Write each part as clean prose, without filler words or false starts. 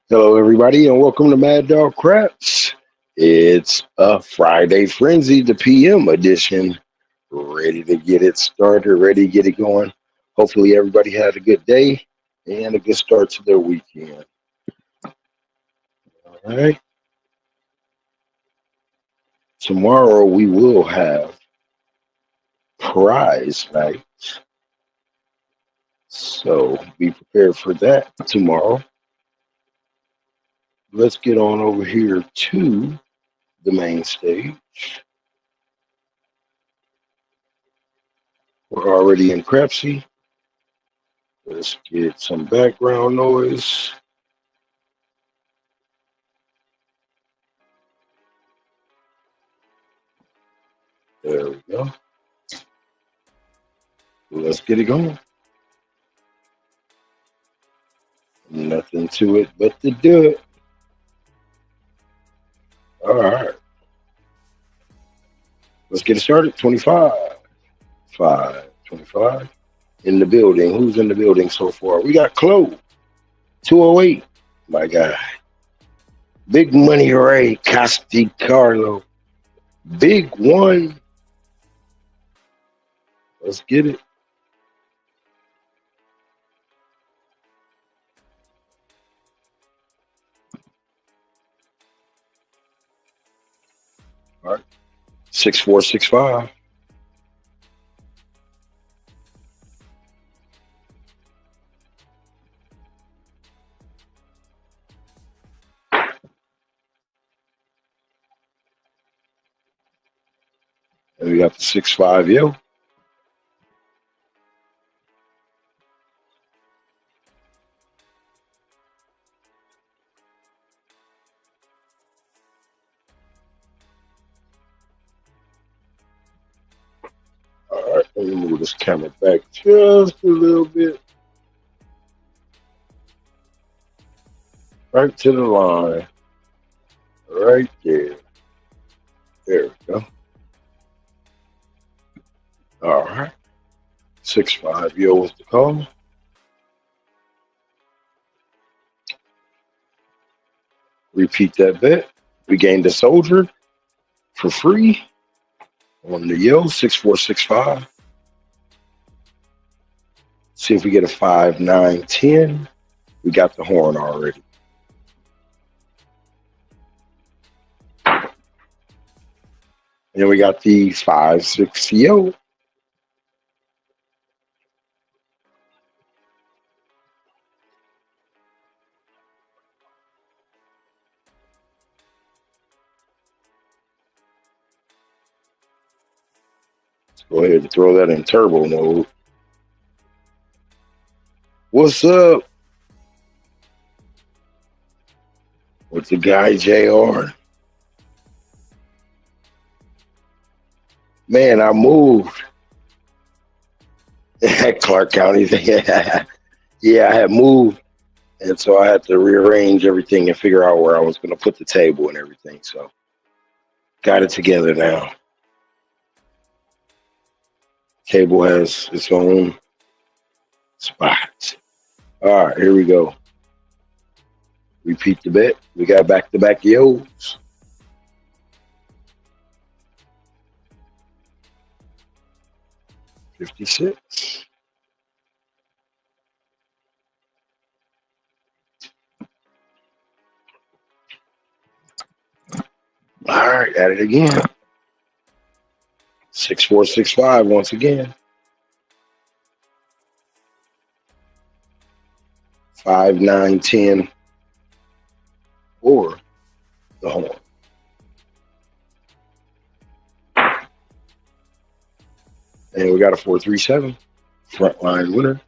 Hello, everybody, and welcome to Mad Dog Craps. It's a Friday Frenzy, the PM edition. Ready to get it started, ready to get it going. Hopefully, everybody had a good day and a good start to their weekend. All right. Tomorrow, we will have prize night. So be prepared for that tomorrow. Let's get on over here to the main stage. We're already in crapsee. Let's get some background noise. There we go. Let's get it going. Nothing to it but to do it. All right. Let's get it started. 25. 25. In the building. Who's in the building so far? We got Chloe. 208. My guy. Big Money Ray Costi Carlo. Big one. Let's get it. All right. 6465. And we got the 65 yo. All right. Let me move this camera back just a little bit. Right to the line. Right there. There we go. All right. 65 yo was the call. Repeat that bet. We gained a soldier for free on the yo 6465. See if we get a 5, 9, 10. We got the horn already. And we got the 5, 6 yo. Let's go ahead and throw that in turbo mode. What's up with the guy JR? Man, I moved. Clark County. Yeah, I had moved. And so I had to rearrange everything and figure out where I was going to put the table and everything. So got it together now. Table has its own spot. All right, here we go. Repeat the bet. We got back-to-back yos. $56. All right, at it again. 6465 once again. 5, 9, 10, or the horn. And we got a 437 frontline winner.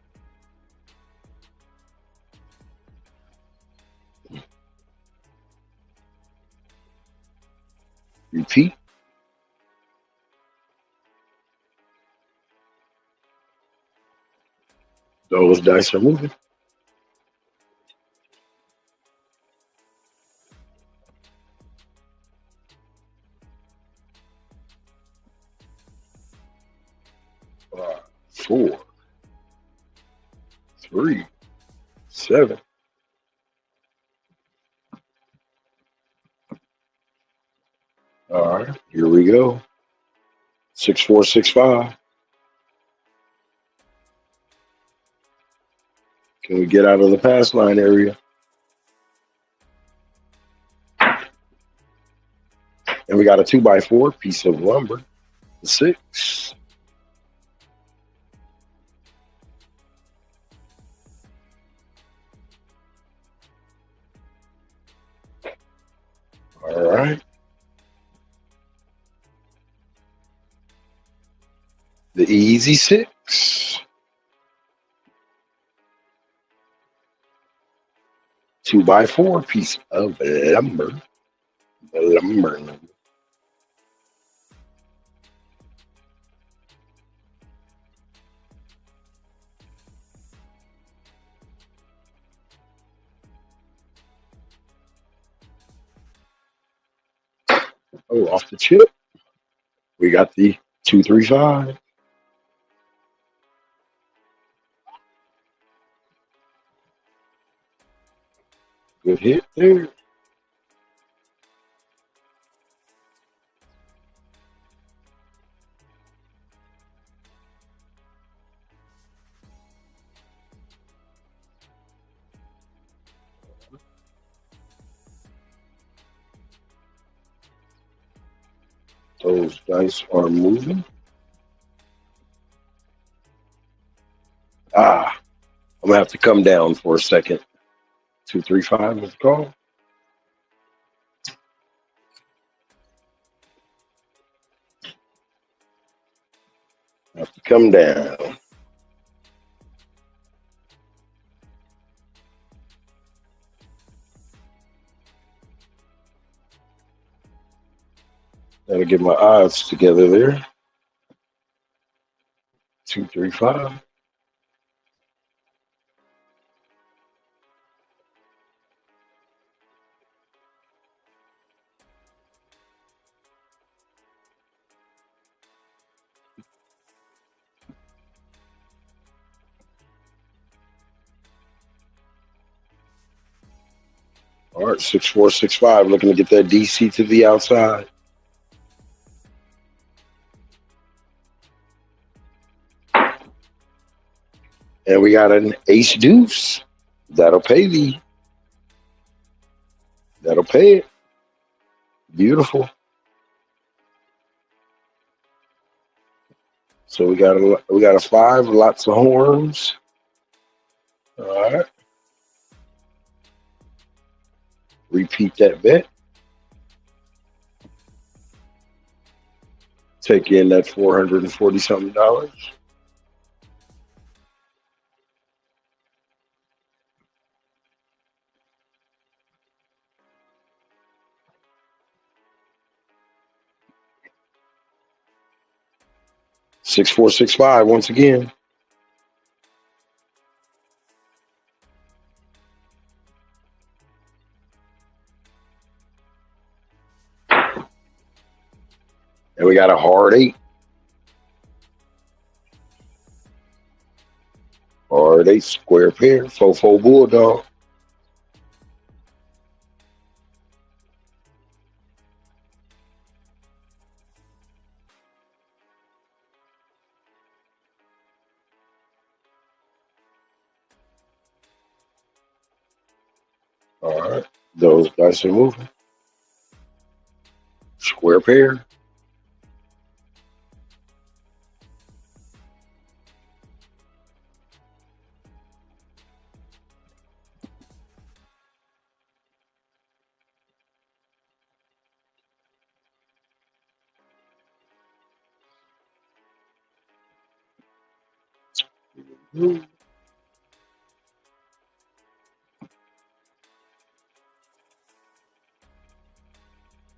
Repeat. Those dice are moving. Five, 4, 3, 7, All right, here we go. 6465. Can we get out of the pass line area? And we got a 2x4 piece of lumber. 6. All right. The easy 6. 2x4 piece of lumber. Lumber. Oh, off the chip. We got the 235. Good hit there. Those dice are moving. I'm gonna have to come down for a second. 235 is the call. Have to come down. Gotta get my odds together there. 235. All right, 6465. Looking to get that DC to the outside. And we got an ace deuce. That'll pay the. That'll pay it. Beautiful. So we got a 5, lots of horns. All right. Repeat that bet. Take in that $440 something. 6465 once again. And we got a hard 8. Hard 8 square pair. Fofo bulldog. All right. Those dice are moving. Square pair.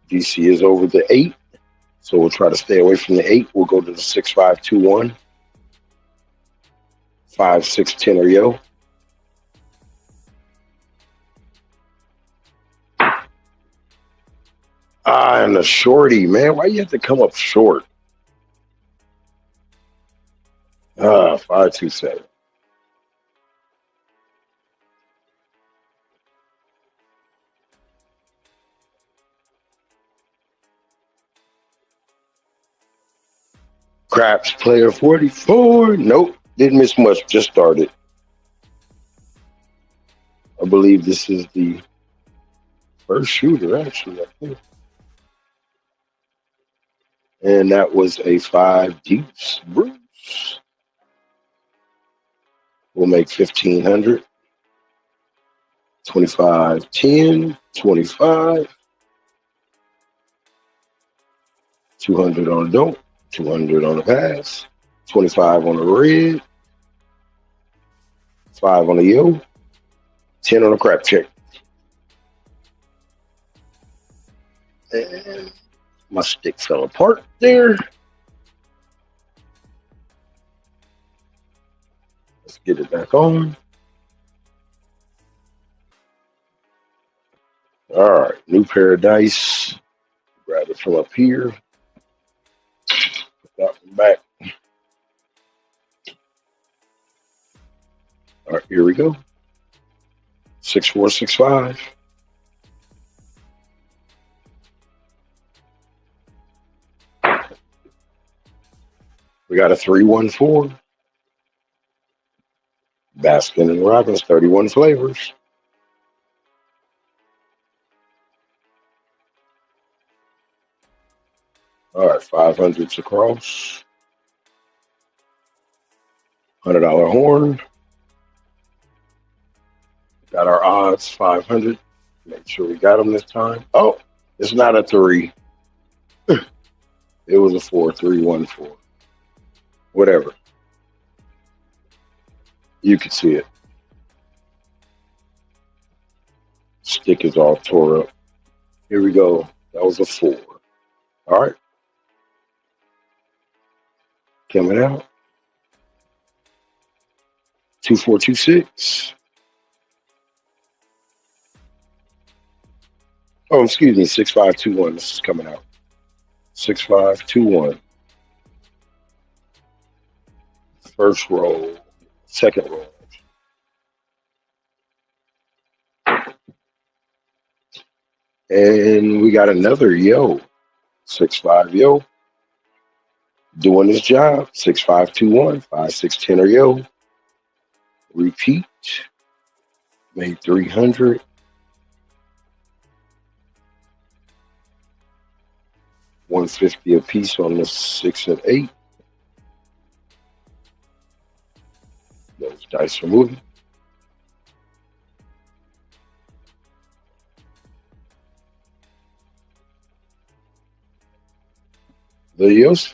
DC is over the 8. So we'll try to stay away from the 8. We'll go to the 6521. 5, 6, 10 or yo. And the shorty, man. Why you have to come up short? 527. Craps player 44. Nope, didn't miss much. Just started. I believe this is the first shooter, actually, I think. And that was a 5 deuce. Bruce. We'll make 1,500. 25, 10, 25. 200 on the don't. 200 on the pass. 25 on the red. 5 on the yo. 10 on the crap check. And my stick fell apart there. Let's get it back on. All right, new pair of dice. Grab it from up here. Put that one back. All right, here we go. 6, 4, 6, 5. We got a 3, 1, 4. Baskin and Robbins, 31 flavors. All right, 500s across. $100 horn. Got our odds, 500. Make sure we got them this time. Oh, it's not a 3. It was a 4, 3, 1, 4. Whatever. You can see it. Stick is all tore up. Here we go. That was a 4. All right. Coming out. 2426. Oh, excuse me. 6521. This is coming out. 6521. First roll. Second roll. And we got another yo. 6-5 yo. Doing his job. 6521. 5, 6, 10 or yo. Repeat. Made 300. $150 a piece on the 6 and 8. Those dice are moving. The Yos.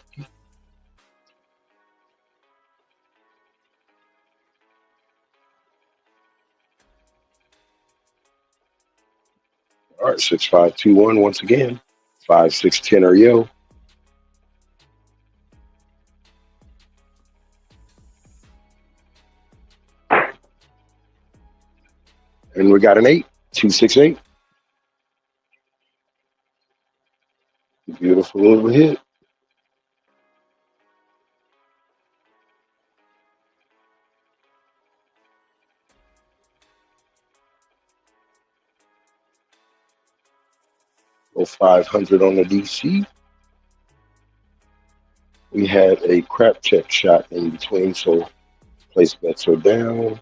All right, 6521 once again. 5, 6, 10 or yo. And we got an 8, 268. Beautiful little hit. Go 500 on the DC. We had a crap check shot in between, so place bets are down.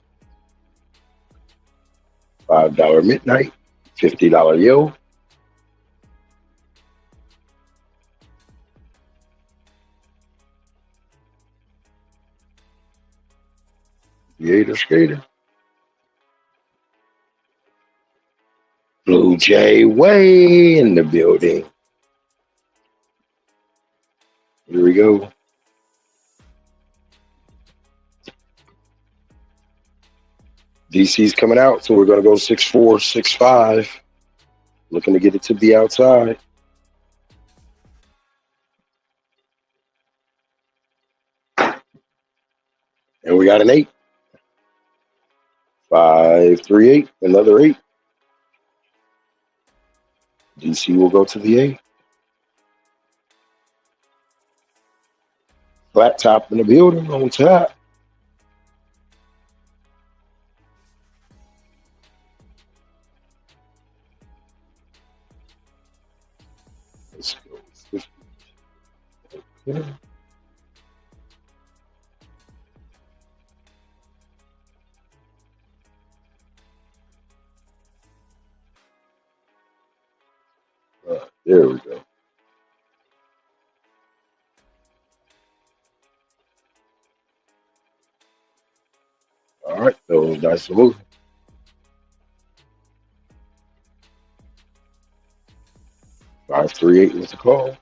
$5 midnight, $50 yo. Theater skater. Blue Jay way in the building. Here we go. DC's coming out, so we're going to go 6-4, 6-5. Looking to get it to the outside. And we got an 8. 5, 3, 8. Another 8. DC will go to the 8. Flat top in the building on top. Let's go 50. Okay. There we go. All right, those dice are moving. 538 was the call.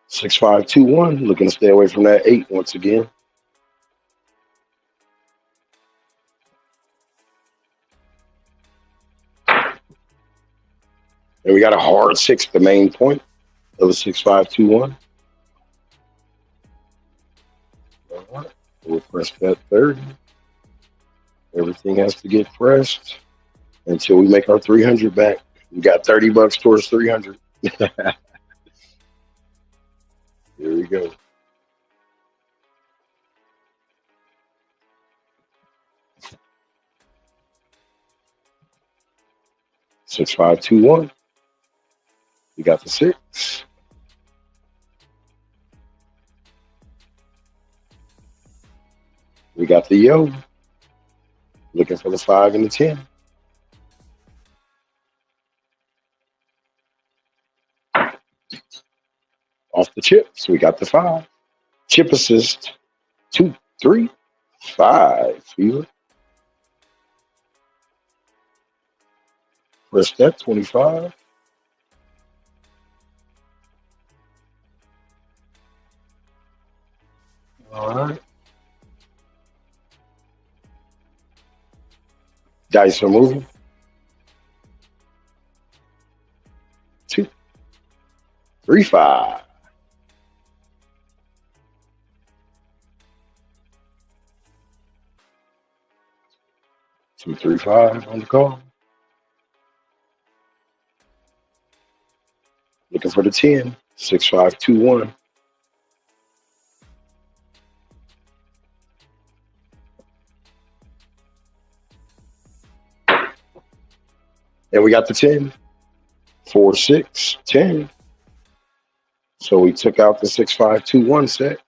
6521. Looking to stay away from that 8 once again. And we got a hard 6, the main point of a 6521. All right. We'll press that 30. Everything has to get pressed until we make our 300 back. We got $30 towards 300. Here we go. 6521. We got the 6. We got the yo. Looking for the 5 and the 10. Off the chips, we got the 5. Chip assist. 2, 3, 5. Fever. Press that 25. All right. Dice are moving. 2, 3, 5. 2, 3, 5 on the call. Looking for the 10. 6, 5, 2, 1. And we got the 10. 4, 6, 10. So we took out the 6, 5, 2, 1 set.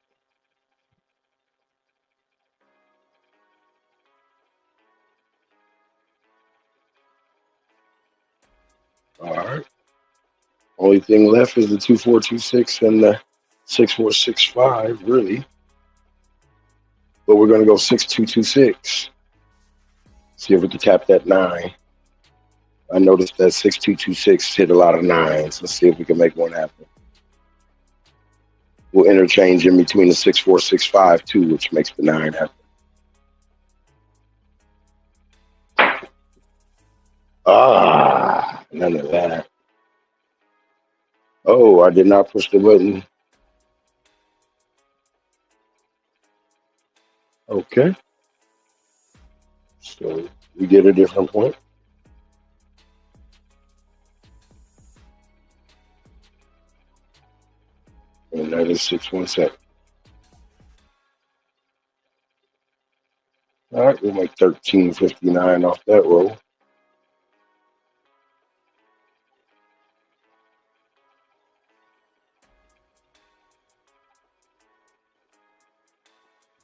All right. Only thing left is the 2, 4, 2, 6 and the 6, 4, 6, 5, really. But we're going to go 6, 2, 2, 6. See if we can tap that 9. I noticed that 6, 2, 2, 6 hit a lot of 9s. Let's see if we can make one happen. We'll interchange in between the 6, 4, 6, 5 too, which makes the 9 happen. None of that. Oh, I did not push the button. Okay. So we get a different point. And that is 617. All right, we'll make 1359 off that roll.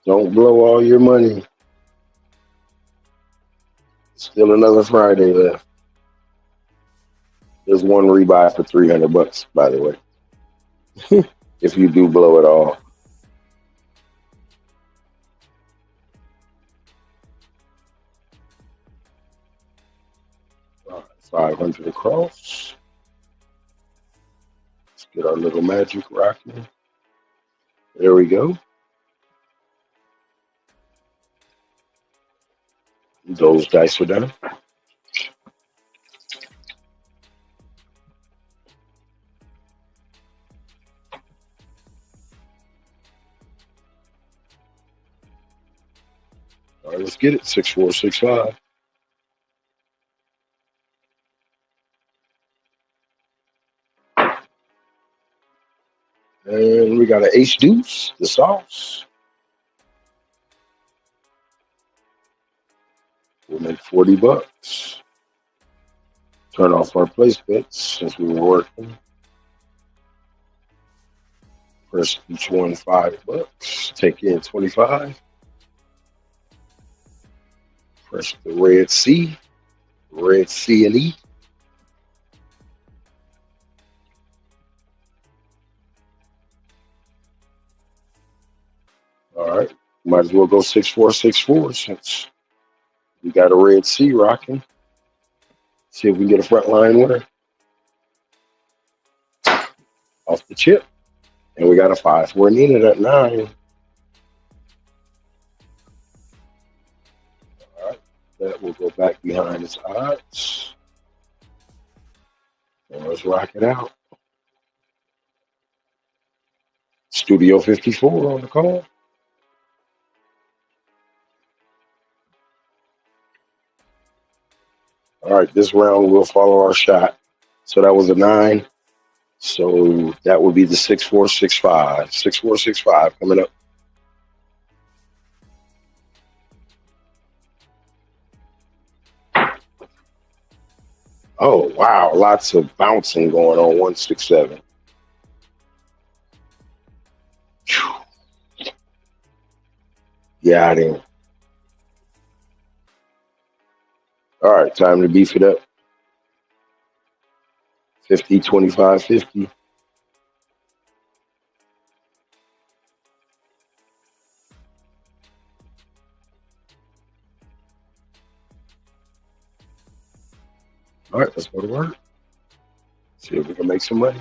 Don't blow all your money. Still another Friday left. There's one rebuy for $300, by the way. If you do blow it all. All right, 500 across. Let's get our little magic rocking. There we go. Those dice are done. All right, let's get it. 6, 4, 6, 5. And we got an ace deuce, the sauce. We'll make $40. Turn off our place bets since we were working. Press each one $5. Take in 25. Press the red C and E. All right. Might as well go 6464 since we got a red C rocking. See if we can get a front line winner off the chip. And we got a 5. We're needed at 9. All right. That will go back behind its odds. And let's rock it out. Studio 54 on the call. All right, this round we'll follow our shot. So that was a 9. So that would be the 6465. 6465 coming up. Oh wow, lots of bouncing going on 167. Yeah, I didn't. All right, time to beef it up. 50, 25, 50. All right, let's go to work. See if we can make some money.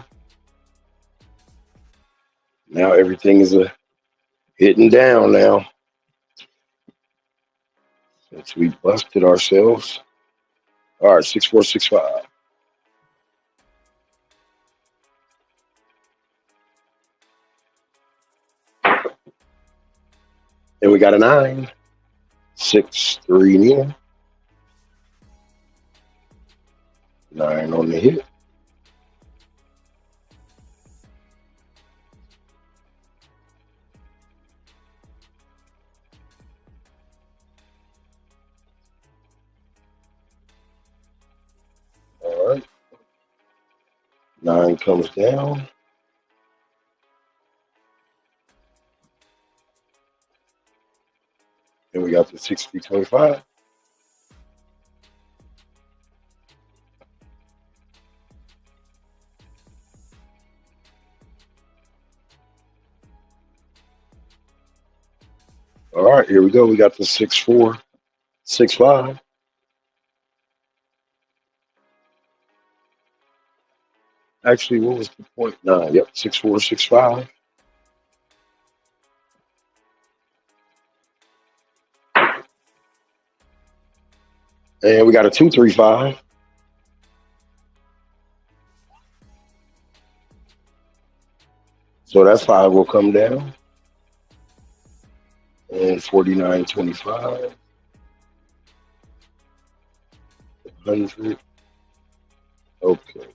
Now everything is hitting down now. Since we busted ourselves. All right, 6465. And we got a 9. 6-3 in. 9 on the hit. All right. 9 comes down. And we got the 60-25. All right, here we go. We got the 6465. Actually, what was the point? 9. Yep, 6465. And we got a 235. So that 5 will come down. And 49.25. 100. Okay.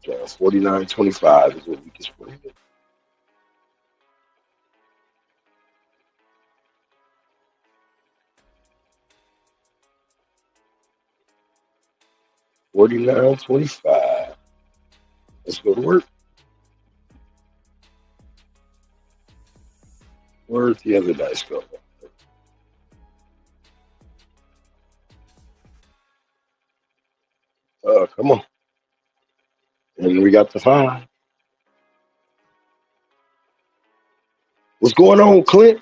So 49.25 is what we can split it. $49.25. Let's go to work. Where'd the other dice go? Come on. And we got the 5. What's going on, Clint?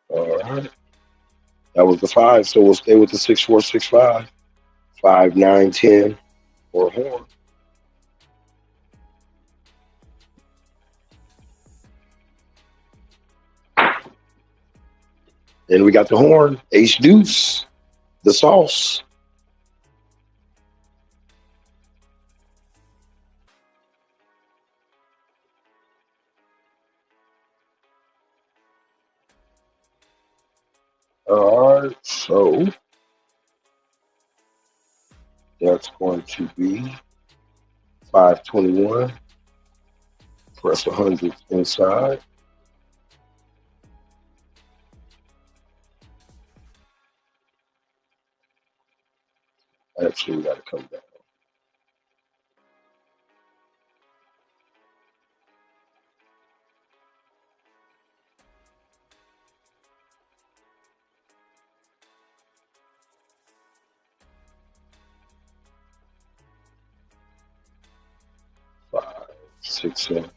All right. That was the 5, so we'll stay with the 6465. 5, 9, 10, or horn. Then we got the horn, ace deuce, the sauce. All right, so that's going to be 521. Press 100 inside. Actually, we got to come down. Five, 6, 7.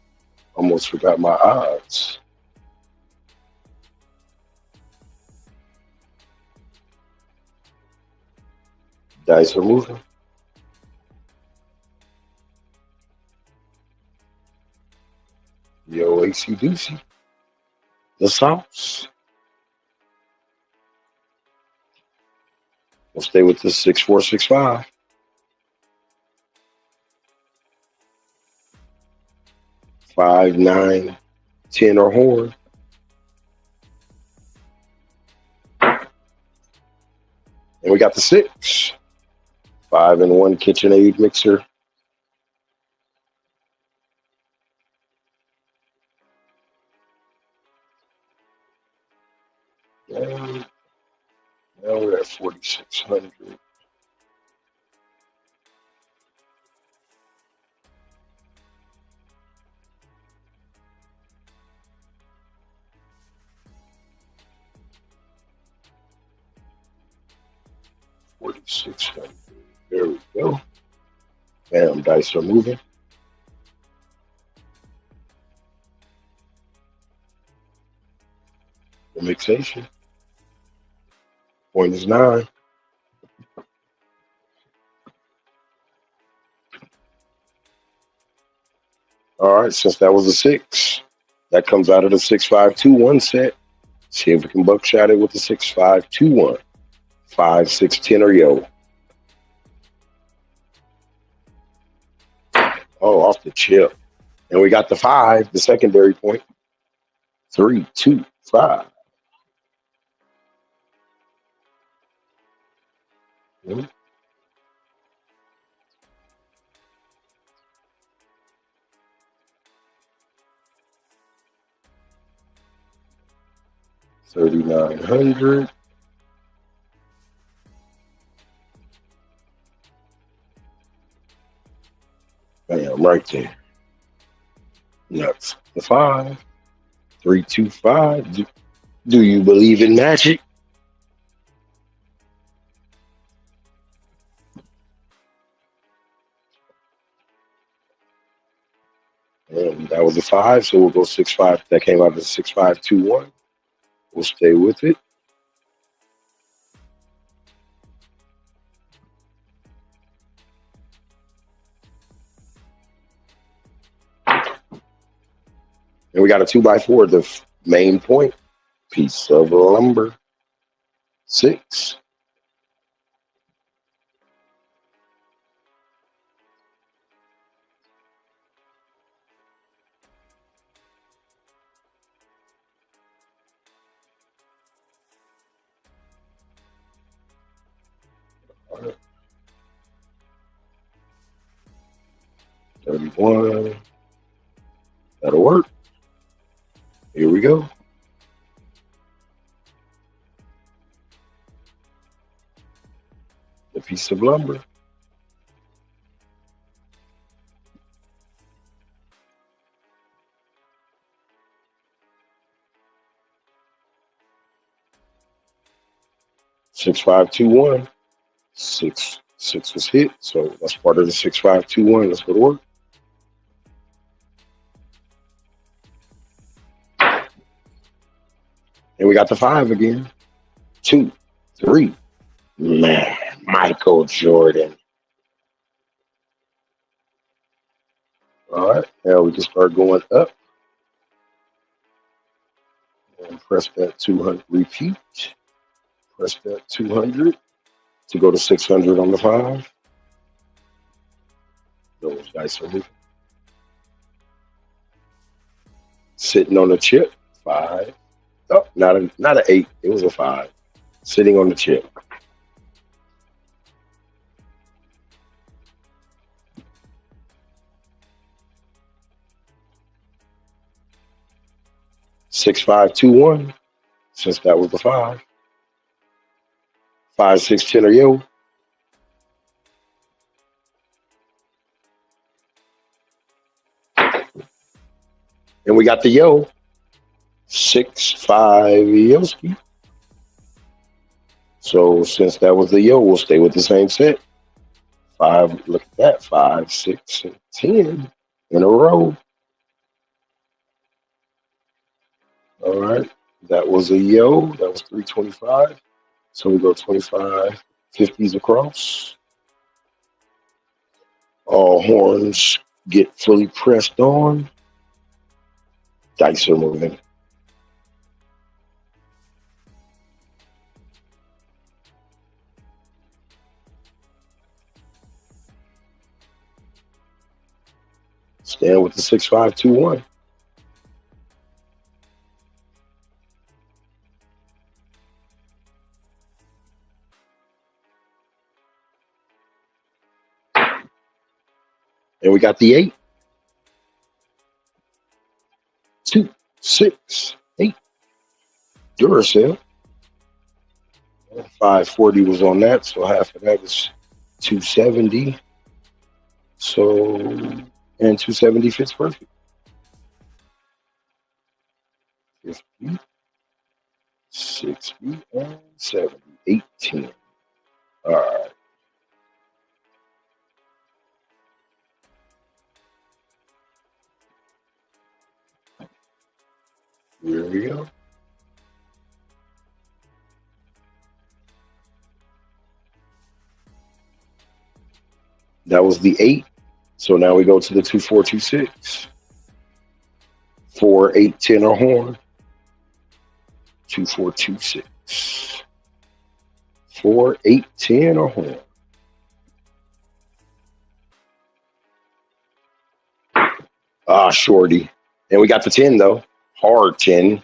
Almost forgot my odds. Dice are moving. Yo, AC Doocy. The sauce. We'll stay with the 6, 4, 6, 5. 5, 9, 10 or horn. And we got the 6. 5 and 1 KitchenAid mixer. And now we're at 4,600. There we go. Bam, dice are moving. The mixation. Point is 9. All right, since that was a 6, that comes out of the 6, 5, 2, 1 set. See if we can buckshot it with the 6, 5, 2, 1. 5, 6, 10 or yo. Oh, off the chip. And we got the 5, the secondary point. 3, 2, 5. 3,900. Bam, right there. Nuts. The 5. 3, 2, 5. Do you believe in magic? And that was a 5, so we'll go 6, 5. That came out of 6, 5, 2, 1. We'll stay with it. And we got a 2x4, the main point. Piece of lumber. 6. Right. 31. That'll work. Here we go. The piece of lumber. Six, 5, 2, 1. 6, 6 was hit, so that's part of the 6, 5, 2, 1. Let's go to work. And we got the 5 again. 2, 3. Man, Michael Jordan. All right, now we can start going up. And press that 200, repeat. Press that 200 to go to 600 on the 5. Those dice are moving. Sitting on the chip, 5. Oh, not an 8. It was a 5. Sitting on the chip. Six, 5, 2, 1. Since that was the 5. 5, 6, 10 or yo. And we got the yo. 6-5 Yoski. So since that was the yo, we'll stay with the same set. 5, look at that. 5, 6, and 10 in a row. All right. That was a yo. That was 325. So we go 25, 50s across. All horns get fully pressed on. Dice are moving. Stand with the 6-5-2-1. And we got the 8, 2, 6, 8. Duracell. 540 was on that, so half of that is 270. So, and 270 fits perfect. 50, 60, and 70. 18. All right. Here we go. That was the 8. So now we go to the 2-4-2-6. 4, 8, 10 or horn. 2-4-2-6. 4, 8, 10 or horn. Ah, shorty. And we got the 10 though. Hard 10.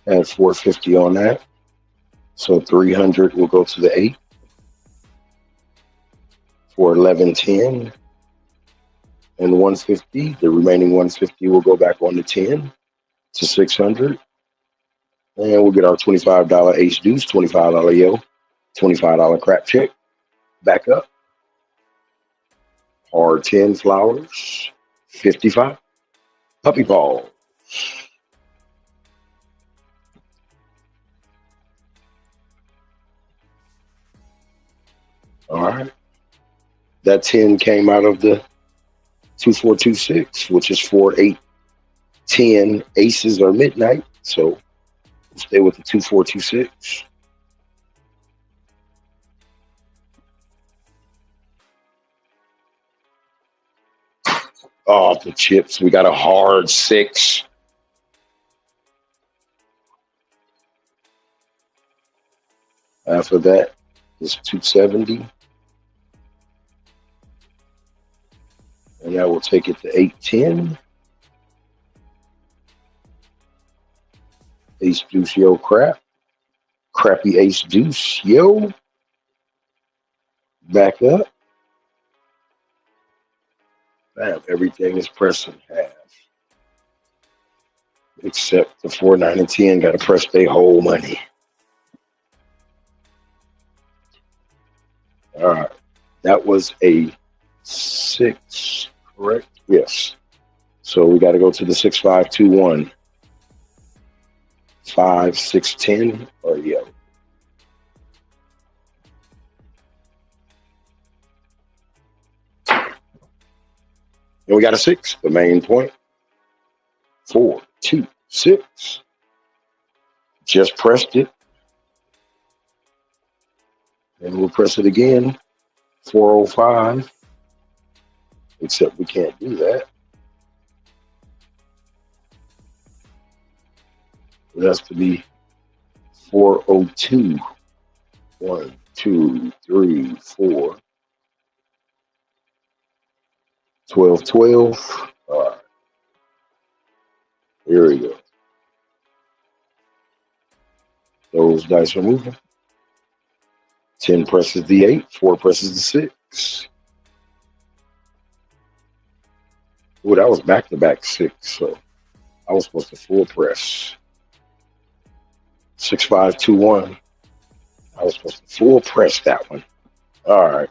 And 450 on that. So 300 will go to the 8. For 1110 and 150. The remaining 150 will go back on the 10 to 600. And we'll get our $25 ace deuce, $25 yo, $25 crap check. Back up. Hard 10 flowers, 55. Puppy ball. All right. That 10 came out of the 2-4-2-6, which is 4, 8, 10 aces or midnight. So we'll stay with the 2-4-2-6. Oh, the chips. We got a hard 6. After that is 270. And that will take it to 810. Ace deuce yo crap. Crappy ace deuce yo. Back up. Bam, everything is pressing half. Except the 4, 9, and 10 got to press their whole money. All right. That was a 6, correct? Yes. So we got to go to the 6-5-2-1. 5, 6, 10, or yo. And we got a 6, the main point. 4, 2, 6. Just pressed it. And we'll press it again. 405. Except we can't do that. It has to be 402. 1, 2, 3, 4. 12, 12. All right. Here we go. Those dice are moving. 10 presses the 8, 4 presses the 6. Ooh, that was back-to-back 6, so I was supposed to full press. 6-5-2-1. I was supposed to full press that one. All right.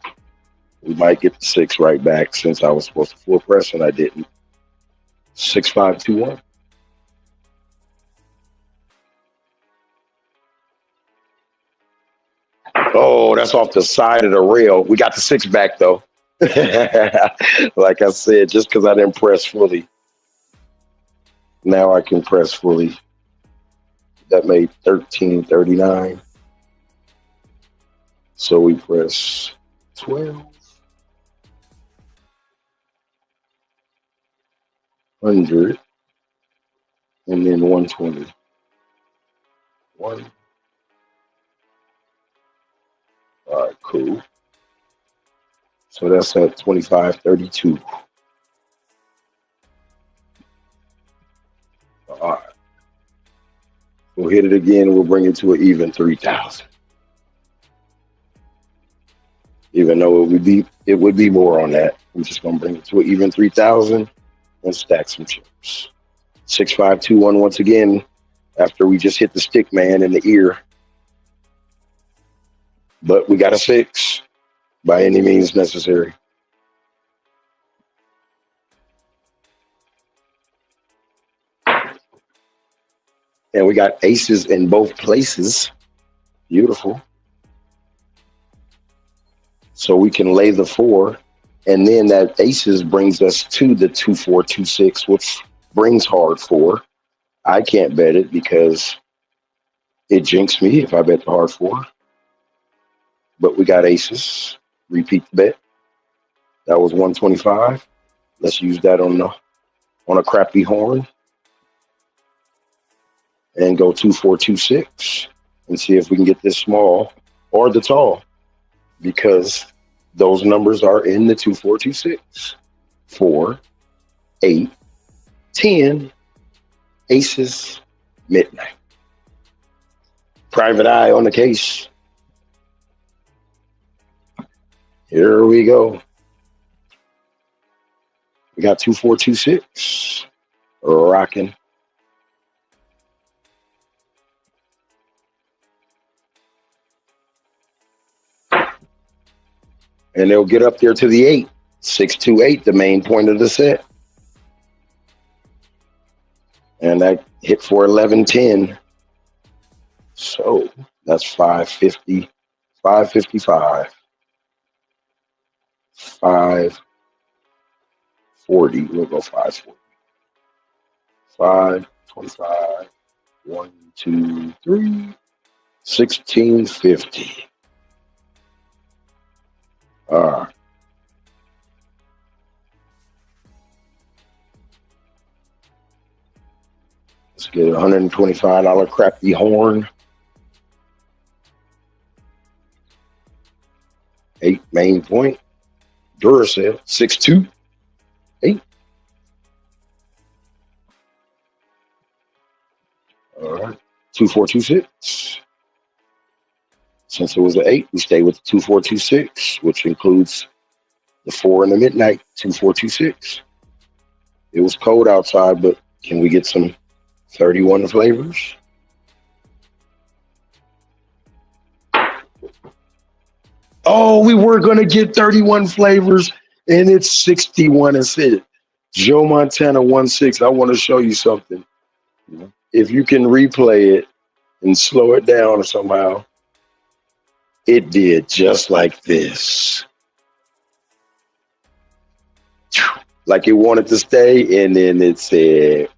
We might get the 6 right back since I was supposed to full press and I didn't. 6521. Oh, that's off the side of the rail. We got the 6 back though. Like I said, just because I didn't press fully. Now I can press fully. That made 1339. So we press 1200 and then 120. One. All right, cool. So that's at 2532. All right. We'll hit it again. We'll bring it to an even 3,000. Even though it would be more on that. I'm just gonna bring it to an even 3,000 and stack some chips. 6521 once again. After we just hit the stick man in the ear, but we got a 6 by any means necessary. And we got aces in both places. Beautiful. So we can lay the 4, and then that aces brings us to the 2426, which brings hard 4. I can't bet it because it jinxed me if I bet the hard 4. But we got aces. Repeat the bet. That was 125. Let's use that on a crappy horn and go 2426 and see if we can get this small or the tall, because those numbers are in the 2426. 4, 8, 10, aces, midnight. Private eye on the case. Here we go. We got 2426 rocking. And they'll get up there to the 8. 628, the main point of the set. And that hit for 1110. So that's 550, 555, 540. We'll go 540. 525, 1, 2, 3, 1650. All right. Let's get a $125 crappy horn. 8 main point. Duracell. 6-2. 8. All right. 2426. Since it was an 8, we stay with the 2426, which includes the 4 in the midnight. 2426. It was cold outside, but can we get some 31 flavors? Oh, we were going to get 31 flavors, and it's 61 instead. Joe Montana 1-6. I want to show you something. If you can replay it and slow it down somehow, it did just like this. Like it wanted to stay, and then it said,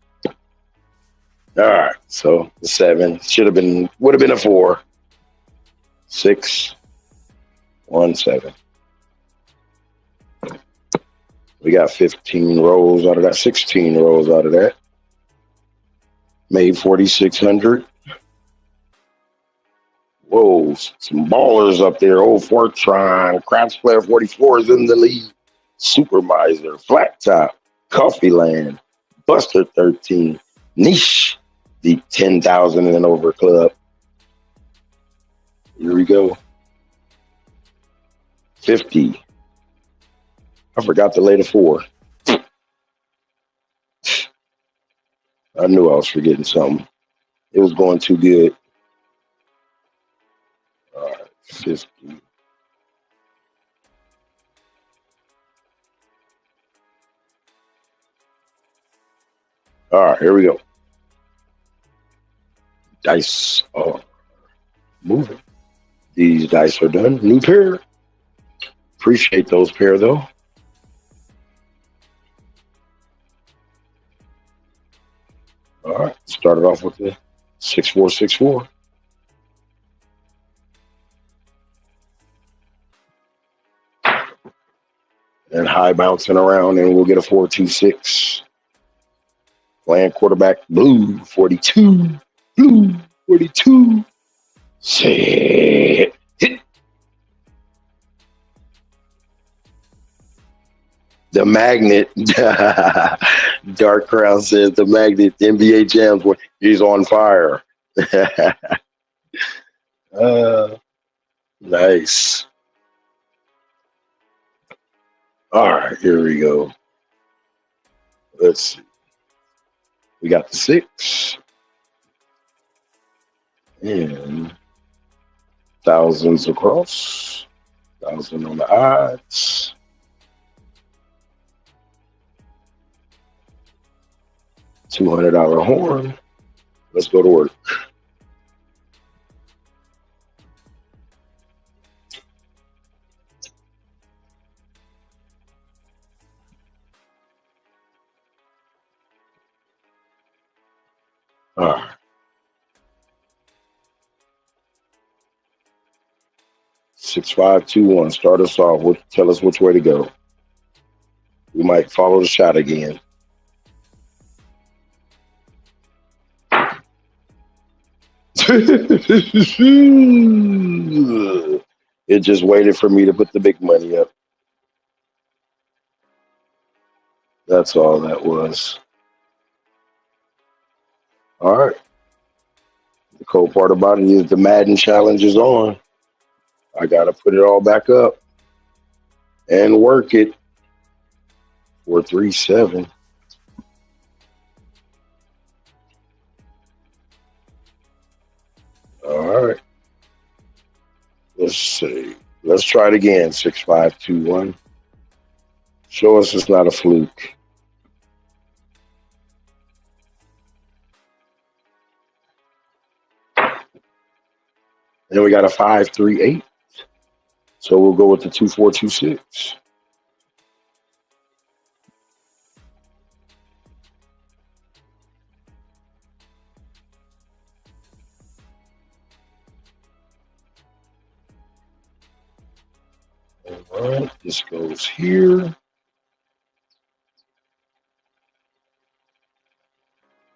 all right, so the 7 would have been a 4. 6, 1, 7. We got 15 rolls out of that, 16 rolls out of that. Made 4,600. Whoa, some ballers up there. Old Fortron, Craps Player 44 is in the lead. Supervisor, Flat Top, Coffee Land, Buster 13, Niche, the 10,000 and over club. Here we go. 50. I forgot to lay the 4. I knew I was forgetting something. It was going too good. All right, 50. All right, here we go. Dice are moving. These dice are done. New pair. Appreciate those pair though. All right, started off with the 6464. And high bouncing around, and we'll get a 426. Playing quarterback blue 42. Blue 42. Set. Hit. The magnet. Dark Crown says the magnet. NBA Jams. He's on fire. Nice. All right, here we go. Let's see. We got the 6 and thousands across. 1,000 on the odds. $200 horn. Let's go to work. All right. 6521. Start us off. Tell us which way to go. We might follow the shot again. It just waited for me to put the big money up. That's all that was. All right. The cool part about it is the Madden challenge is on. I got to put it all back up and work it. 437. All right. Let's see. Let's try it again. 6521. Show us it's not a fluke. And then we got a 538. So we'll go with the 2426. All right, this goes here.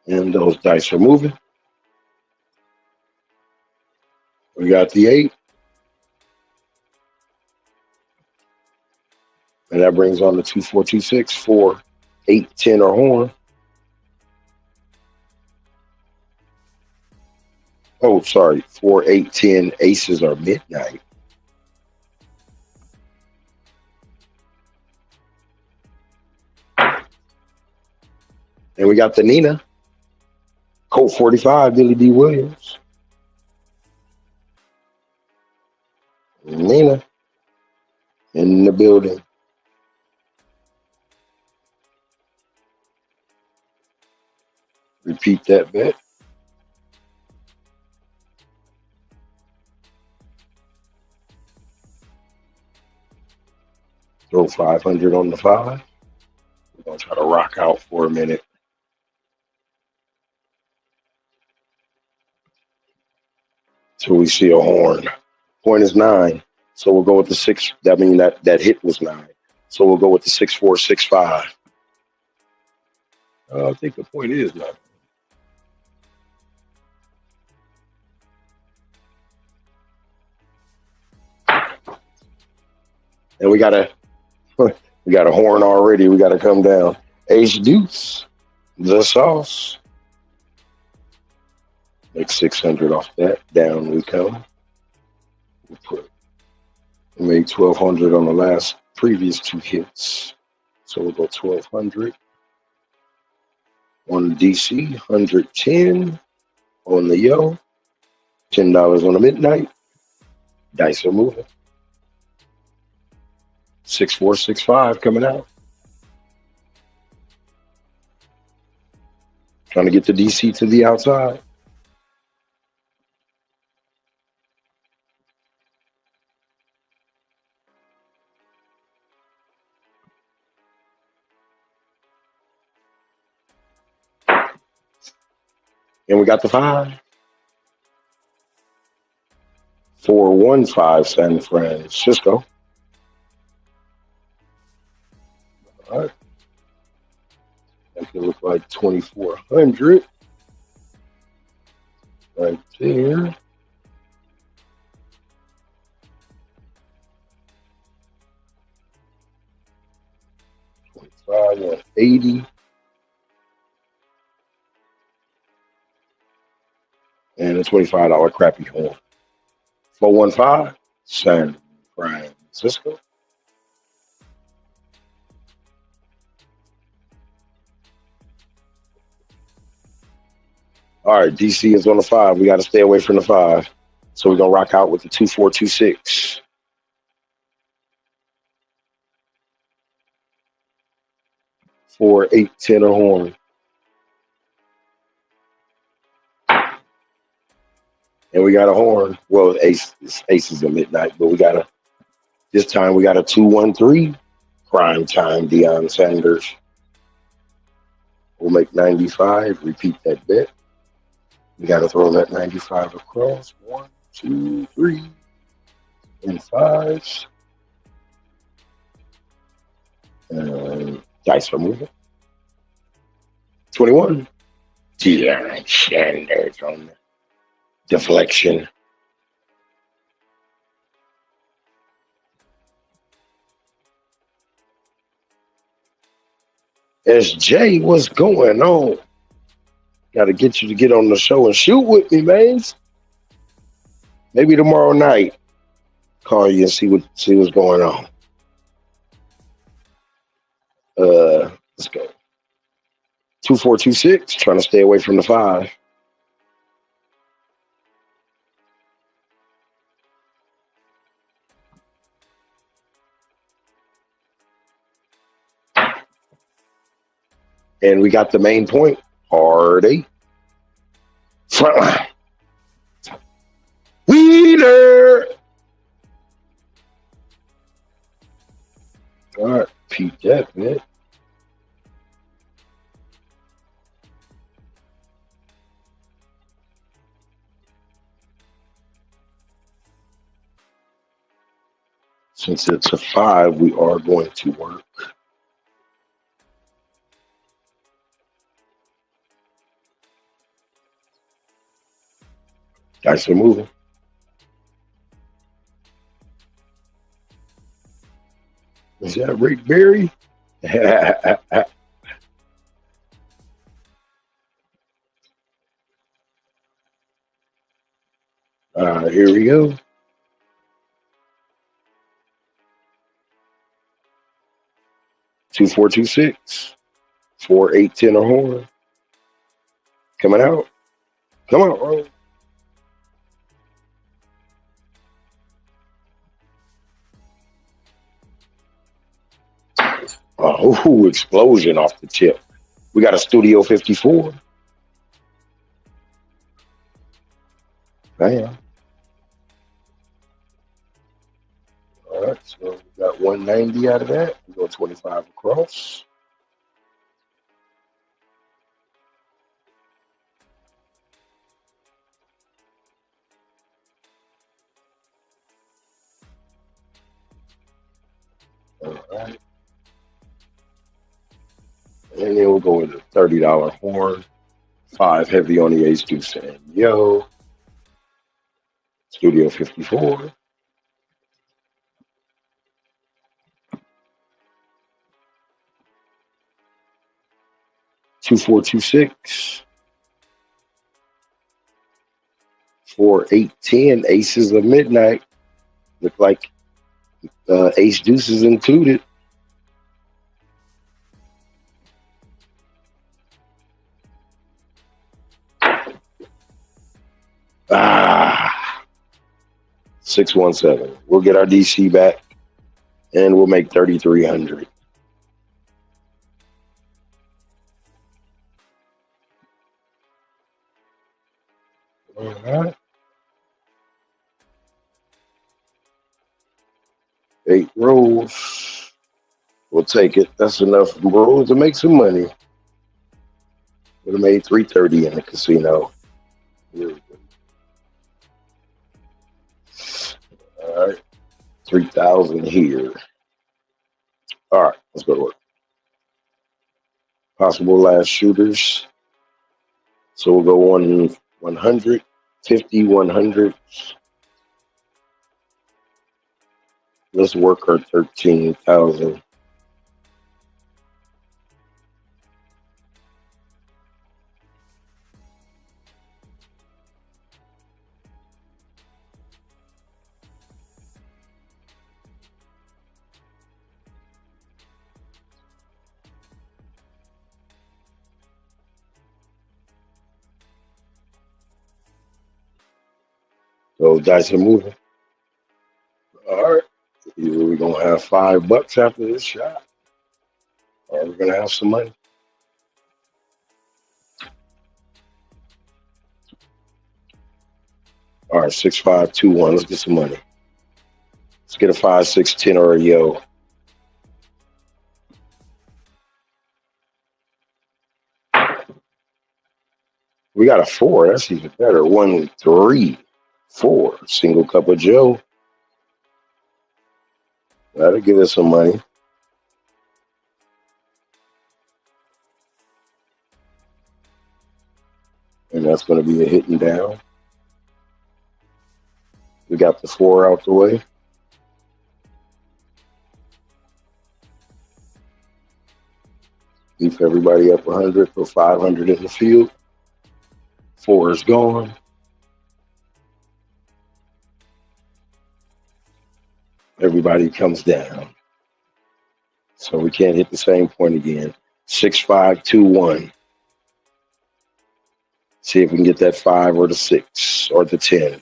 And those dice are moving. We got the 8. And that brings on the 2426 for 8, 10 or horn. Oh, sorry. 4, 8, 10 aces are midnight. And we got the Nina. Colt 45, Billy D. Williams. Nina in the building. Repeat that bet. Throw 500 on the 5. We're going to try to rock out for a minute. Till we see a horn. Point is 9. So we'll go with the 6. That means that hit was 9. So we'll go with the 6465. I think the point is 9. And we got a horn already. We got to come down. Ace deuce, the sauce. Make 600 off that. Down we come. We made 1,200 on the previous 2 hits. So we'll go 1,200 on DC, 110 on the yellow, $10 on the midnight. Dice are moving. 6465 coming out. Trying to get the DC to the outside. And we got the 5. 415 San Francisco. All right. That could look like 2,400 right there. 25 on 80. And a $25 crappy horn. 415 San Francisco. All right, DC is on the 5. We got to stay away from the 5. So we're going to rock out with the 2426. 4, 8, 10 a horn. And we got a horn. Well, ace is at midnight, but this time we got a 213. Prime time Deion Sanders. We'll make 95. Repeat that bet. We got to throw that 95 across. 1, 2, 3, and 5s. And dice are moving. 21. Deion Sanders on the deflection. SJ, what's going on? Got to get you to get on the show and shoot with me, man. Maybe tomorrow night, call you and see what's going on. Let's go. 2426. Trying to stay away from the 5. And we got the main point. Hard 8. Front line. Wheeler. All right, peep that, man. Since it's a 5, we are going to work. Dice are moving. Is that Rick Berry? Here we go. 2426. 4, 8, 10 a horn. Coming out. Come on, bro. Oh, explosion off the tip. We got a Studio 54. Bam. All right, so we got 190 out of that. We go 25 across. All right. And then we'll go with a $30 horn. 5 heavy on the ace deuce and yo. Studio 54. Two, 4, 2, 6. 4, 8, 10. Aces of midnight. Look like ace deuces included. Ah, 617. We'll get our DC back, and we'll make 3,300. All right. 8 rolls. We'll take it. That's enough rolls to make some money. Would have made 330 in the casino. Here we go. All right. 3,000 here. All right. Let's go to work. Possible last shooters. So we'll go on 100, 50, 100. Let's work our 13,000. Those dice are moving. All right. Either we're going to have $5 after this shot, or we're going to have some money. All right, 6, 5, 2, 1. Let's get some money. Let's get a 5, 6, 10, or a yo. We got a 4. That's even better. 1, 3, 4. Single cup of Joe. That'll give us some money. And that's going to be a hitting down. We got the 4 out the way. Beef everybody up 100, put 500 in the field. 4 is gone. Everybody comes down. So we can't hit the same point again. 6, 5, 2, 1. See if we can get that 5 or the 6 or the 10.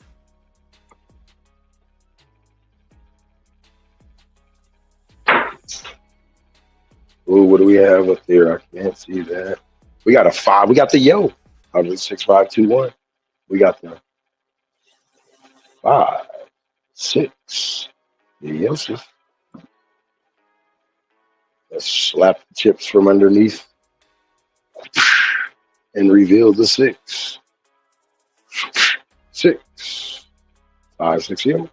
Ooh, what do we have up there? I can't see that. We got a 5. We got the yo. 6, 5, 2, 1. We got the 5, 6. Yosef. Let's slap the chips from underneath and reveal the 6. 6. 5, 6, yo.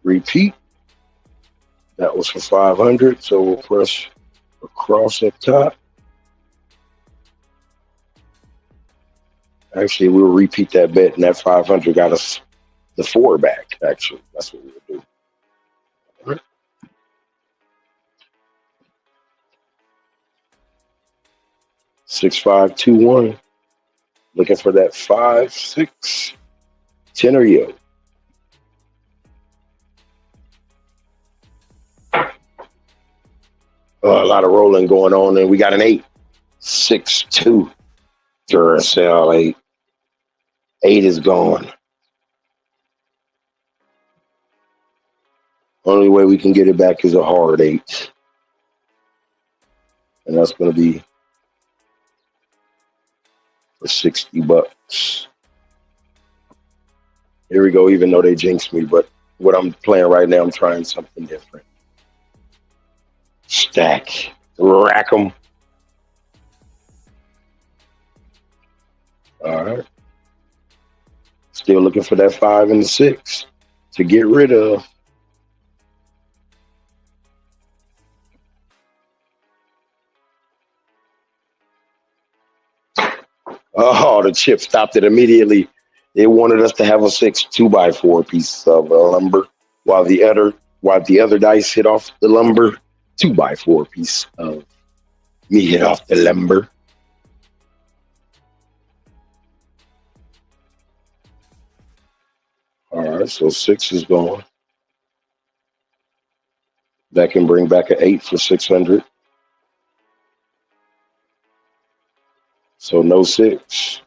Repeat. That was for 500, so we'll press across up top. Actually, we'll repeat that bet, and that 500 got us the 4 back, actually. That's what we'll do. All right. 6, 5, 2, 1. Looking for that 5, 6, 10 or yo. A lot of rolling going on, and we got an 8, 6, 2. Duracell 8. 8 is gone. Only way we can get it back is a hard 8. And that's going to be for $60. Here we go, even though they jinxed me, but what I'm playing right now, I'm trying something different. Stack. Rack them. All right. Still looking for that 5 and the 6 to get rid of. Oh, the chip stopped it immediately. It wanted us to have a 6 2x4 piece of lumber, while the other dice hit off the lumber 2x4 piece of me hit off the lumber. All right, so 6 is gone. That can bring back an 8 for 600. So no 6.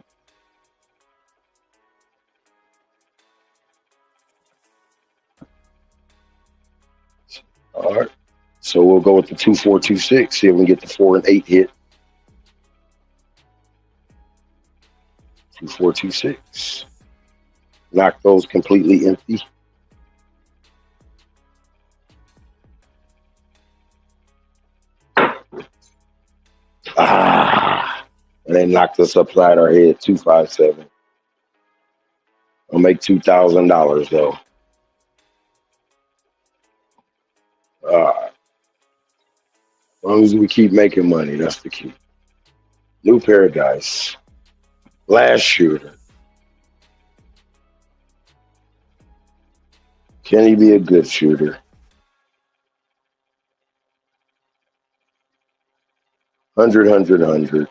All right. So we'll go with the 2, 4, 2, 6. See if we can get the 4 and 8 hit. 2426. Knock those completely empty. Ah, and they knocked us upside our head. 257. I'll make $2,000 though. As long as we keep making money, that's the key. New paradise. Last shooter. Can he be a good shooter? 100.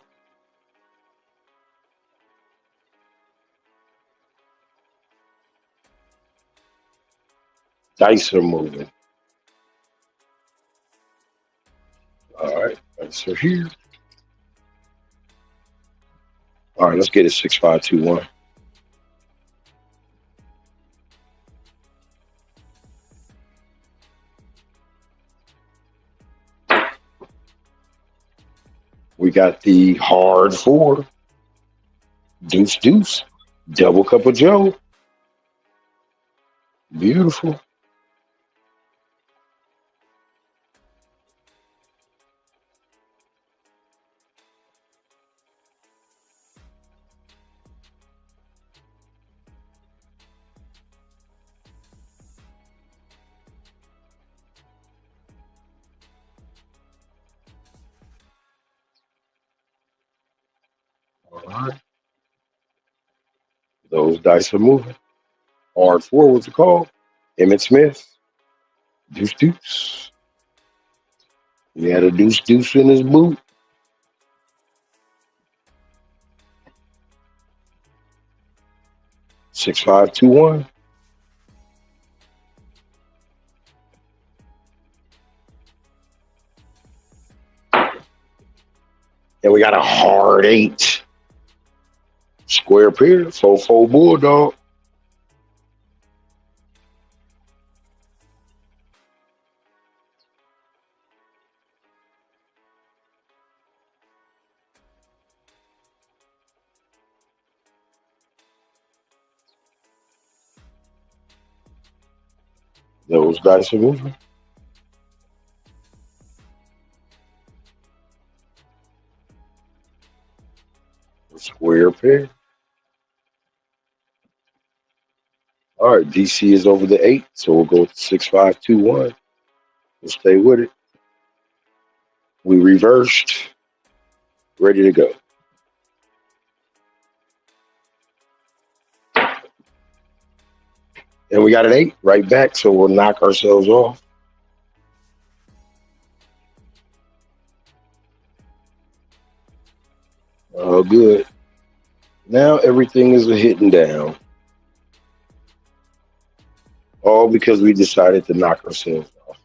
Dice are moving. All right, dice are here. All right, let's get it 6521. We got the hard four. Deuce. Double cup of Joe. Beautiful. All right. Those dice are moving. Hard four, what's it called? Emmett Smith. Deuce. He had a deuce in his boot. 6521. And we got a hard 8. Square pair, 4-4 bulldog. Those dice are moving. Square pair. All right, DC is over the 8, so we'll go with 6521. We'll stay with it. We reversed. Ready to go. And we got an 8 right back, so we'll knock ourselves off. Oh, good. Now everything is a hitting down. All because we decided to knock ourselves off.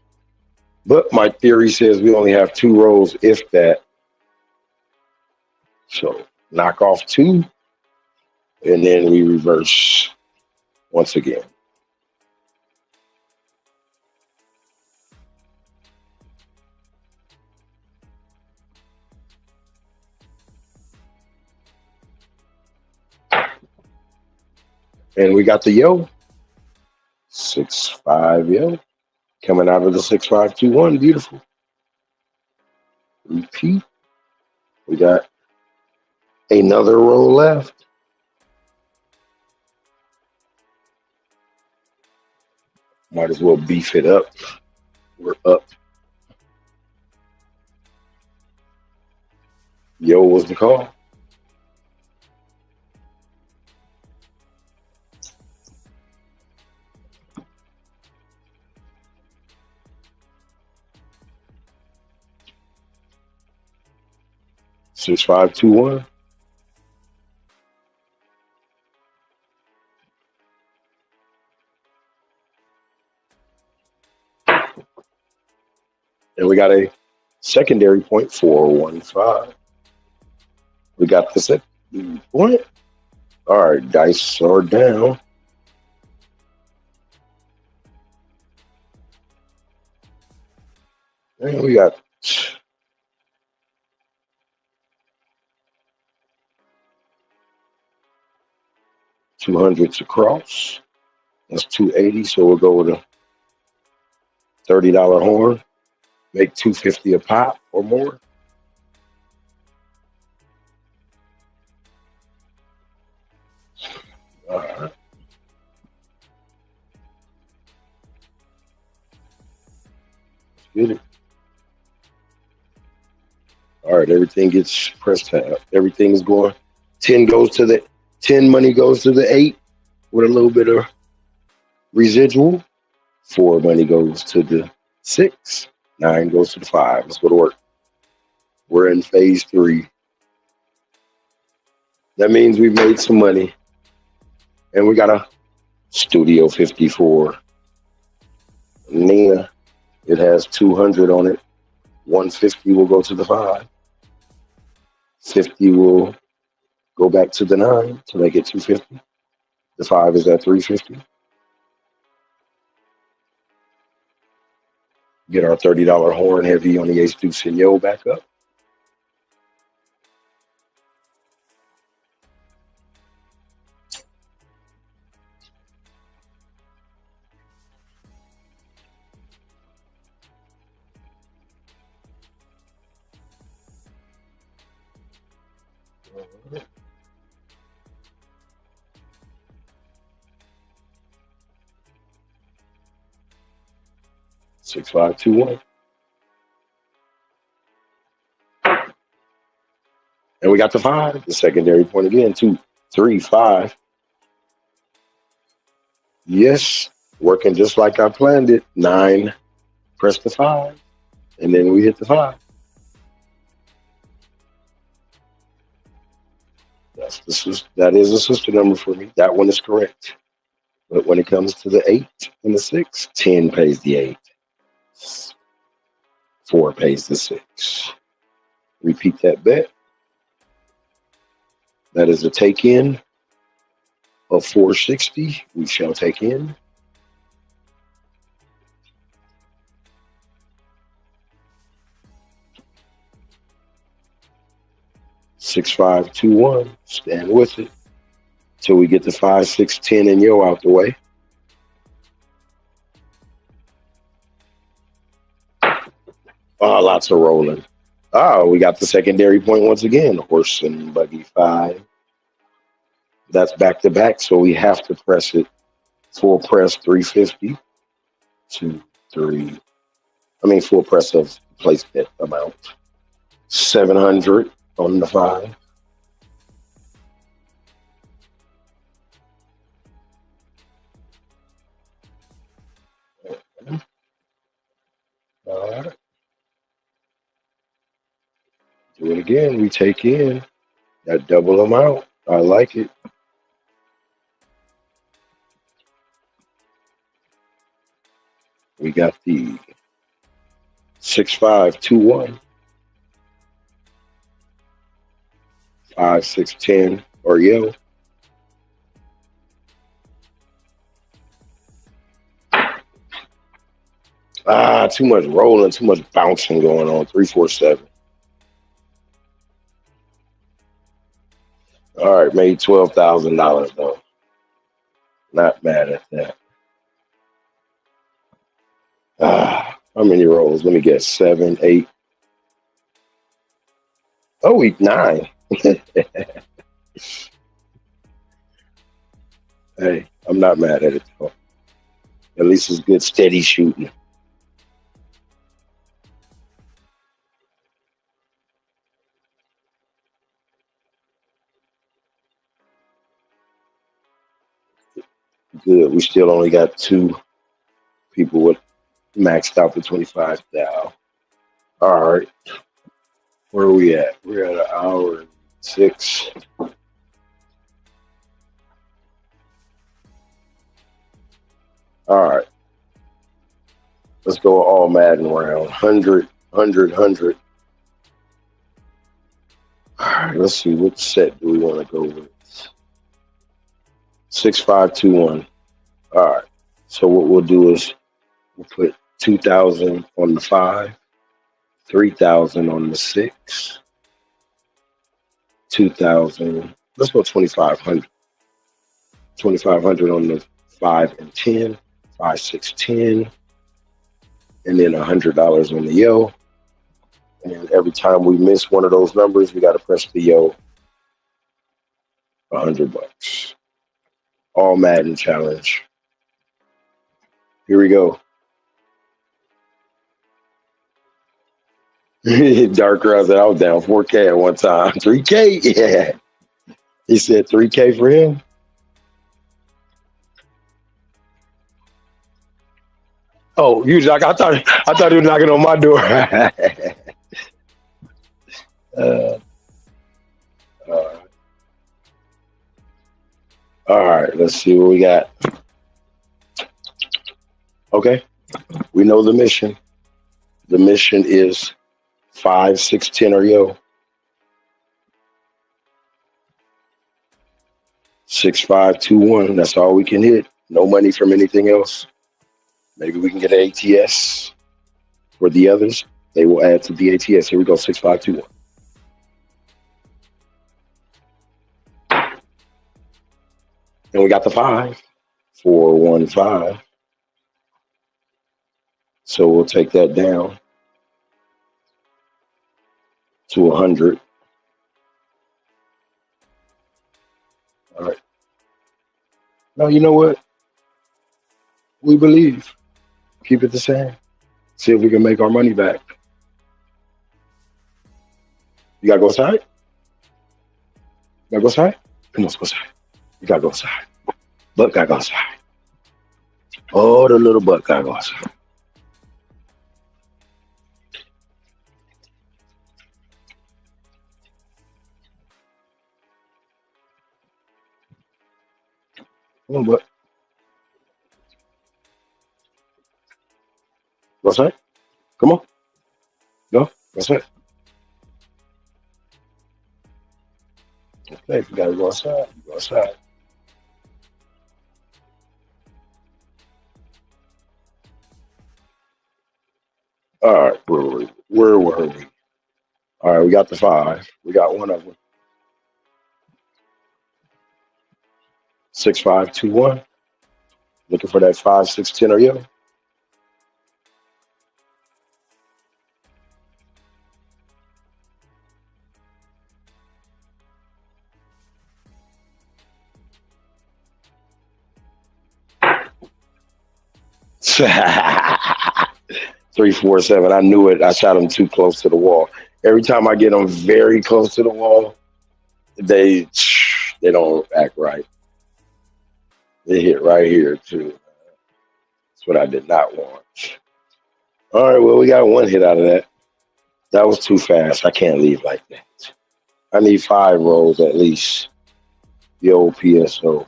But my theory says we only have 2 rolls, if that. So knock off 2, and then we reverse once again. And we got the yo. 6-5 yo. Coming out of the 6521. Beautiful. Repeat. We got another roll left. Might as well beef it up. We're up. Yo was the call. Six, 5, 2, 1. And we got a secondary point, 415. We got the second point. All right, dice are down. And we got 200s across. That's 280. So we'll go with a $30 horn. Make 250 a pop or more. All right. Get it. All right, everything gets pressed tab. Everything is going. 10 goes to the 10 money goes to the 8 with a little bit of residual. 4 money goes to the 6. 9 goes to the 5. Let's go to work. We're in phase 3. That means we've made some money. And we got a Studio 54. Nina, it has 200 on it. 150 will go to the 5. 50 will go back to the 9 to make it 250. The 5 is at 350. Get our $30 horn heavy on the ace deuce and yo back up. Six, 5, 2, 1. And we got the 5, the secondary point again. 2, 3, 5. Yes, working just like I planned it. 9, press the 5, and then we hit the 5. That is a sister number for me. That one is correct. But when it comes to the 8 and the 6, 10 pays the 8. 4 pays the 6. Repeat that bet. That is a take in of 460. We shall take in. Six, 5, 2, 1. Stand with it till we get the 5, 6, 10 and yo out the way. Oh, lots of rolling. Oh, we got the secondary point once again. Horse and buggy 5. That's back to back, so we have to press it. Full press 350. 2, 3. Full press of place bet amount. 700 on the 5. All right. Do it again. We take in that double amount. I like it. We got the 6, 5, 2, 1. 5, 6, 10 or yo. Too much rolling, too much bouncing going on. 3, 4, 7. All right, made $12,000 though. Not mad at that. How many rolls? Let me guess. 7, 8. Oh, 9. Hey, I'm not mad at it though. At least it's good, steady shooting. Good. We still only got 2 people with maxed out for 25 now. All right. Where are we at? We're at 1 hour and 6. All right. Let's go all Madden round. 100, 100, 100. All right. Let's see. What set do we want to go with? 6, 5, 2, 1. All right. So what we'll do is we'll put 2,000 on the 5, 3,000 on the 6, 2,000. Let's go 2,500. 2,500 on the 5 and 10, 5, 6, 10, and then $100 on the yo. And every time we miss one of those numbers, we got to press the yo, $100. All Madden challenge. Here we go. Dark Rouse said I was down 4K at one time. 3K, yeah. He said 3K for him. Oh, you like I thought he was knocking on my door. uh, all right, let's see what we got. Okay, we know the mission. The mission is 5, 6, 10 or yo. 6, 5, 2, 1. That's all we can hit. No money from anything else. Maybe we can get an ATS for the others. They will add to the ATS. Here we go. 6, 5, 2, 1. And we got the 5. 4, 1, 5. So we'll take that down to 100. All right. Now, you know what? We believe. Keep it the same. See if we can make our money back. You got to go outside? You got to go outside? Come on, let's go outside. You got to go outside. Buck got to go outside. Oh, the little buck got to go outside. Come on, buck. Go outside. Come on. Go. Go outside. Okay, if you got to go outside, you go outside. All right, where were we? Where were we? All right, we got the 5. We got one of them. 6, 5, 2, 1. Looking for that 5, 6, 10 or yo. Three, 4, 7. I knew it. I shot them too close to the wall. Every time I get them very close to the wall, they don't act right. They hit right here too. That's what I did not want. All right, well, we got one hit out of that. That was too fast. I can't leave like that. I need 5 rolls at least. The old PSO.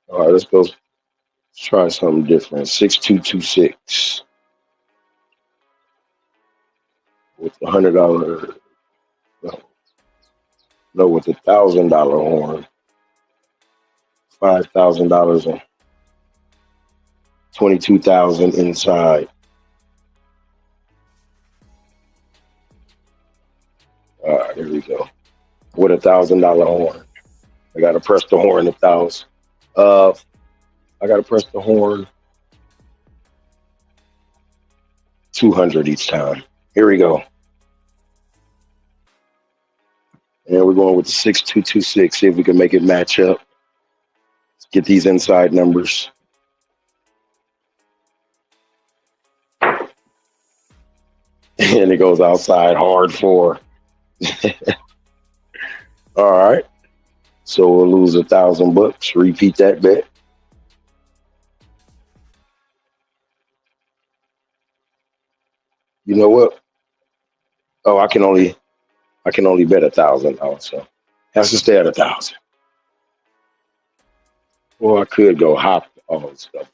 All right, let's go. Let's try something different. 6226 with the $100. No, with the $1,000 horn. $5,000 and 22,000 inside. All right, here we go. With $1,000 horn. I gotta press the horn 1,000. I gotta press the horn 200 each time. Here we go. And we're going with the 6226. See if we can make it match up. Let's get these inside numbers. And it goes outside hard 4. All right. So we'll lose $1,000. Repeat that bet. You know what? Oh, I can only bet 1,000 also. Has to stay at 1,000. Or I could go hop all this stuff.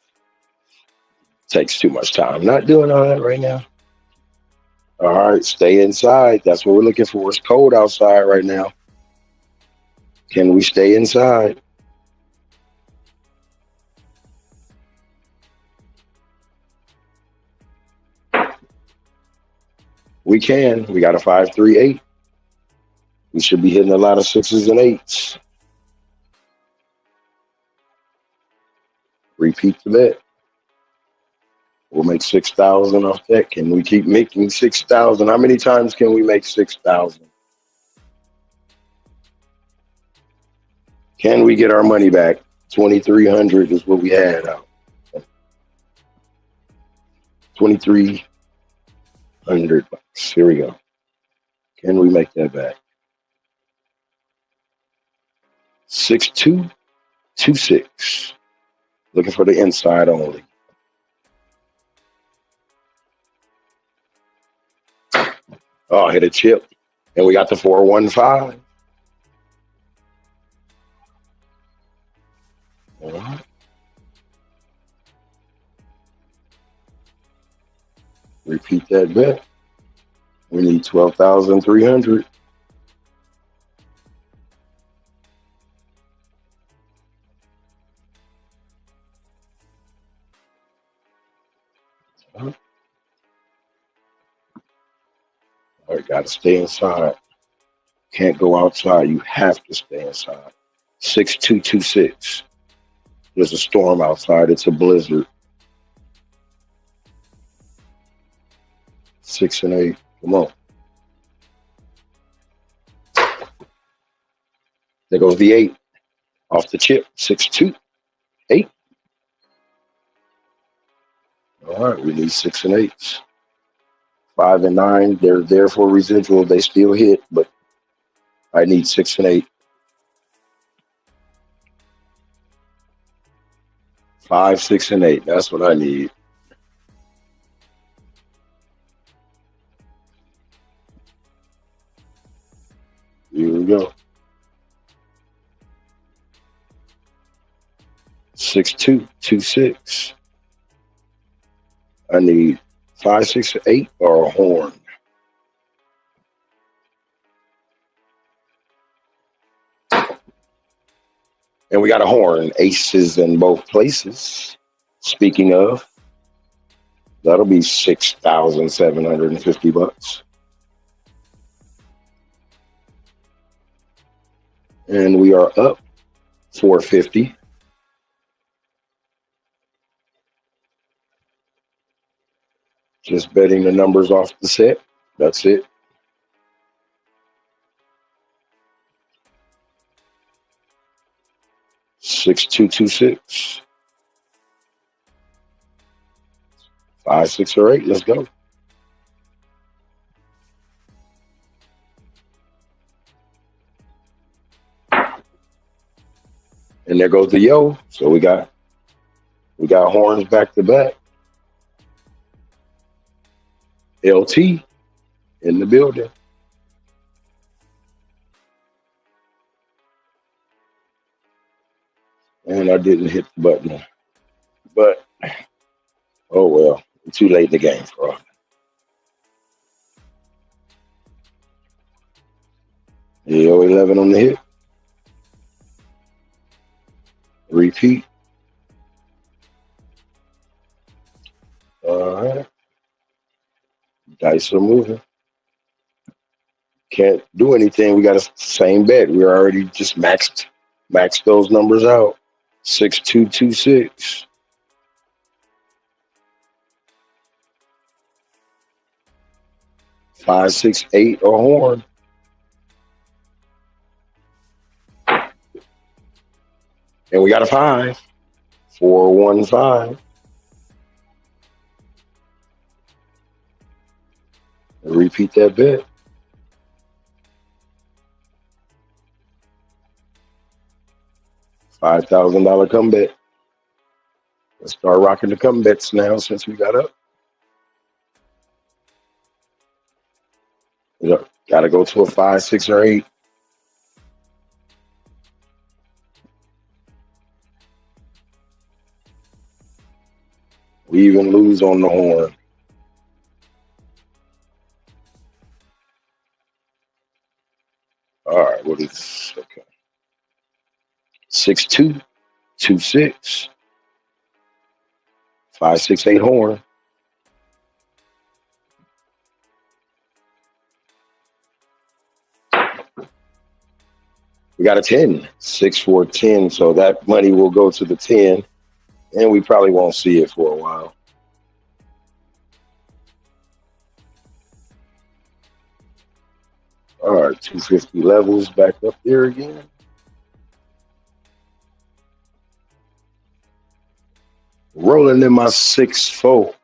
Takes too much time. Not doing all that right now. All right, stay inside. That's what we're looking for. It's cold outside right now. Can we stay inside? We can. We got a 538. We should be hitting a lot of sixes and eights. Repeat the bet. We'll make 6,000 off that. Can we keep making 6,000? How many times can we make 6,000? Can we get our money back? 2,300 is what we had out. 2,300 bucks. Here we go. Can we make that back? 6226. Looking for the inside only. Oh, hit a chip. And we got the 415. All right. Repeat that bet. We need 12,300. All right, got to stay inside. Can't go outside. You have to stay inside. 6226. There's a storm outside. It's a blizzard. 6 and 8. Come on. There goes the 8 off the chip. 628. All right, we need 6 and 8s. 5 and 9. They're there for residual. They still hit, but I need 6 and 8. 5, 6, and 8. That's what I need. Here we go. 6226. I need 5, 6, 8 or a horn. And we got a horn. Aces in both places. Speaking of, that'll be 6,750 bucks. And we are up 450. Just betting the numbers off the set. That's it. Six, 2, 2, 6. 5, 6, or 8. Let's go. And there goes the yo. So we got horns back to back. LT in the building. And I didn't hit the button. But, oh well. Too late in the game, bro. Yo, 11 on the hit. Repeat. All right. Dice are moving. Can't do anything. We got a same bet. We already just maxed those numbers out. 6, 2, 2, 6. 5, 6, 8 or horn. And we got a 5. 4, 1, 5. Repeat that bet. $5,000 comeback. Let's start rocking the comebacks now since we got up. Got to go to a 5, 6, or 8. We even lose on the horn. All right, what is this? Okay. 6, 2, 2, 6. 5, 6, 8 horn. We got a 10, 6 for 10. So that money will go to the 10, and we probably won't see it for a while. All right, 250 levels back up there again. Rolling in my 6-4. All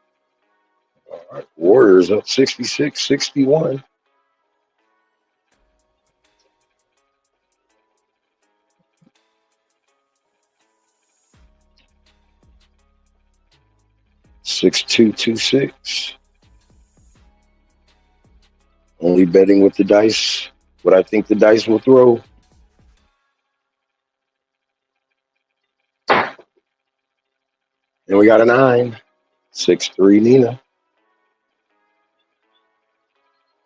right, Warriors up 66, 61. Six two two six. Only betting with the dice. What I think the dice will throw. And we got a 9. 6-3 Nina.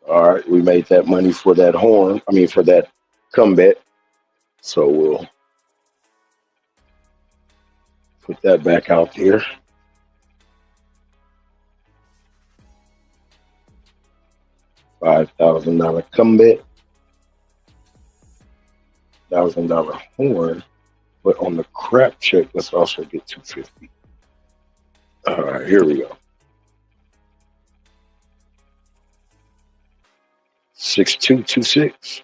All right, we made that money for that horn. I mean, for that comeback. So we'll put that back out there. $5,000 comeback. $1,000 horn. But on the crap check, let's also get 250. All right, here we go. 6226.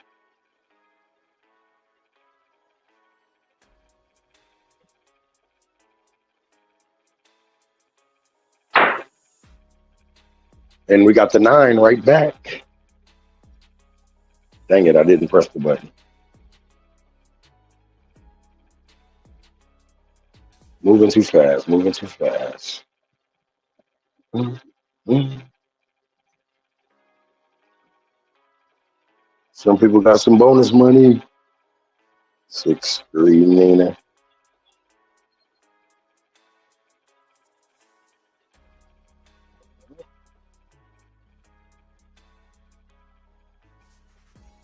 And we got the 9 right back. Dang it, I didn't press the button. Moving too fast, moving too fast. Mm-hmm. Some people got some bonus money. 6-3 Nina.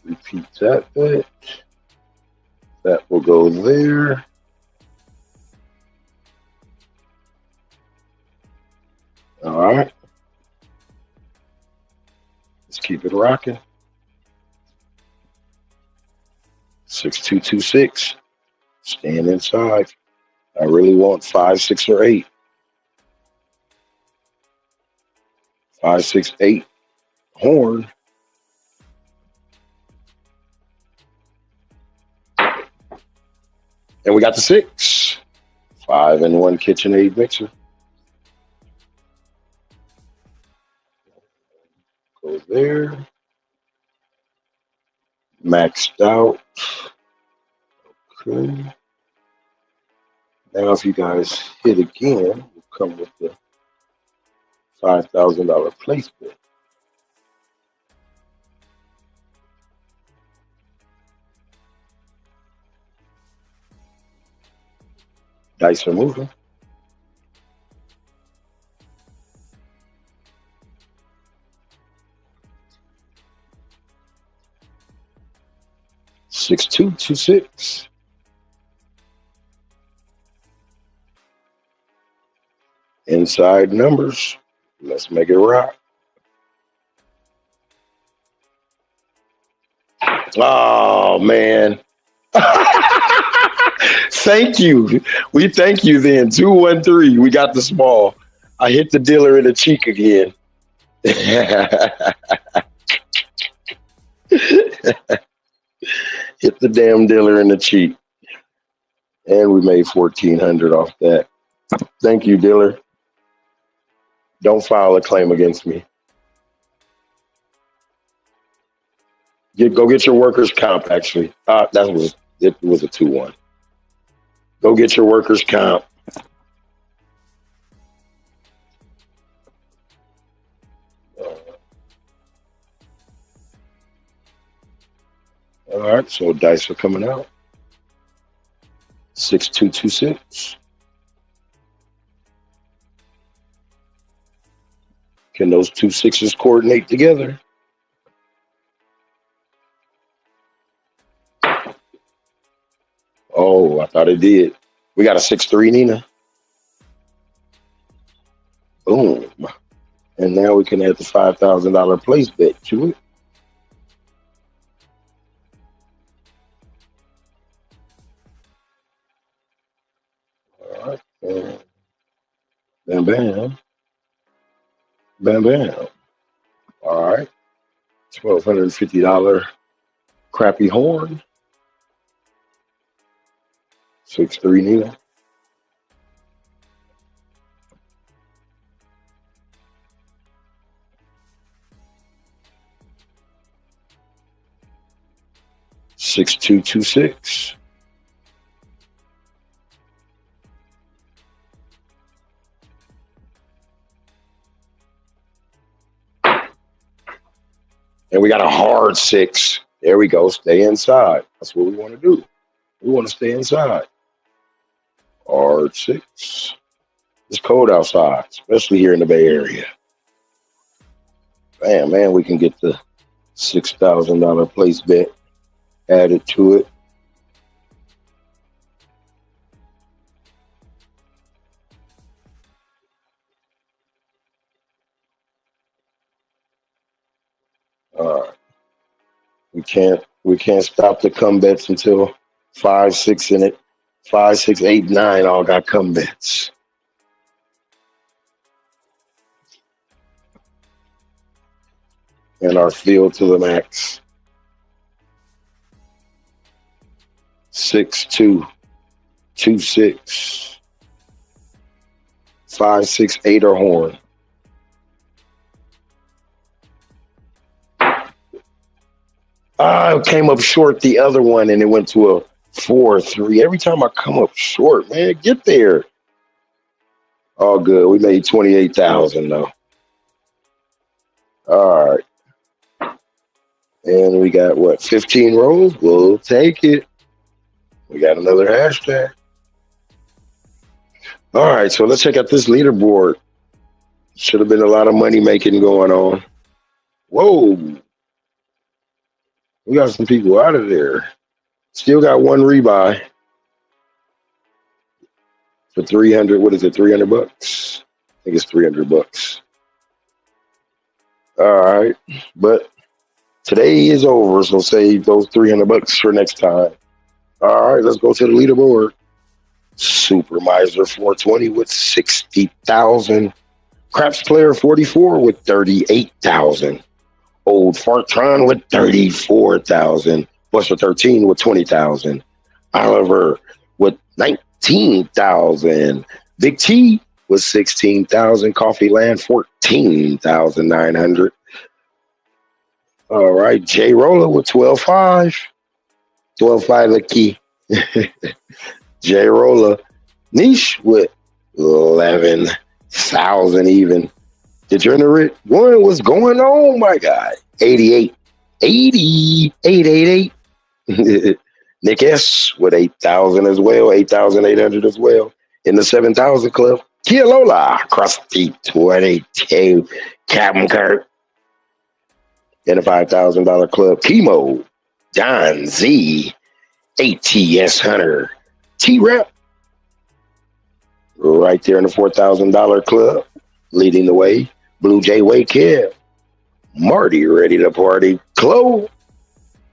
Repeat that bet. That will go there. All right. Let's keep it rocking. 6226. Stand inside. I really want 5, 6, or 8. 5, 6, 8. Horn. And we got the 6. 5 and 1 KitchenAid mixer. Go there. Maxed out. Okay. Now, if you guys hit again, we'll come with the $5,000 place bet. Dice are moving. Six two two six. Inside numbers. Let's make it rock. Oh man. Thank you. We thank you then. 213. We got the small. I hit the dealer in the cheek again. Hit the damn dealer in the cheek. And we made 1,400 off that. Thank you, dealer. Don't file a claim against me. Go get your workers' comp, actually. It was a 2-1. Go get your workers' comp. All right, so dice are coming out. 6226. Can those 2 6s coordinate together? Oh, I thought it did. We got a 6-3 Nina. Boom. And now we can add the $5,000 place bet to it. Bam, bam. Bam, bam. All right. $1,250 crappy horn. 6-3 Nina. $6,226. And we got a hard 6. There we go. Stay inside. That's what we want to do. We want to stay inside. Hard 6. It's cold outside, especially here in the Bay Area. Bam, man, we can get the $6,000 place bet added to it. All right. We can't stop the come bets until 5, 6 in it. 5, 6, 8, 9 all got come bets. And our field to the max. 6, 2, 2, 6. 5, 6, 8 or horn. I came up short the other one and it went to a 4-3. Every time I come up short, man, get there. All good. We made 28,000 though. All right. And we got what, 15 rows? We'll take it. We got another hashtag. All right, so let's check out this leaderboard. Should have been a lot of money making going on. Whoa. We got some people out of there. Still got one rebuy for 300. What is it, 300 bucks? I think it's 300 bucks. All right, but today is over, so save those 300 bucks for next time. All right, let's go to the leaderboard. Super Miser 420 with 60,000. Craps Player 44 with 38,000. Old Fartron with 34,000. Buster 13 with 20,000. Oliver with 19,000. Big T with 16,000. Coffee Land 14,900. All right, J Roller with 12.5. 12.5 a key. J Roller. Niche with 11,000 even. Degenerate one, what's going on, my guy? 88. 888. Nick S with 8,000 as well. 8,800 as well. In the 7,000 club. Kia Lola, Krusty 22. Captain Kirk. In the $5,000 club. Chemo. Don Z. ATS Hunter. T-Rep. Right there in the $4,000 club. Leading the way. Blue Jay Wake Kev. Marty ready to party. Chloe.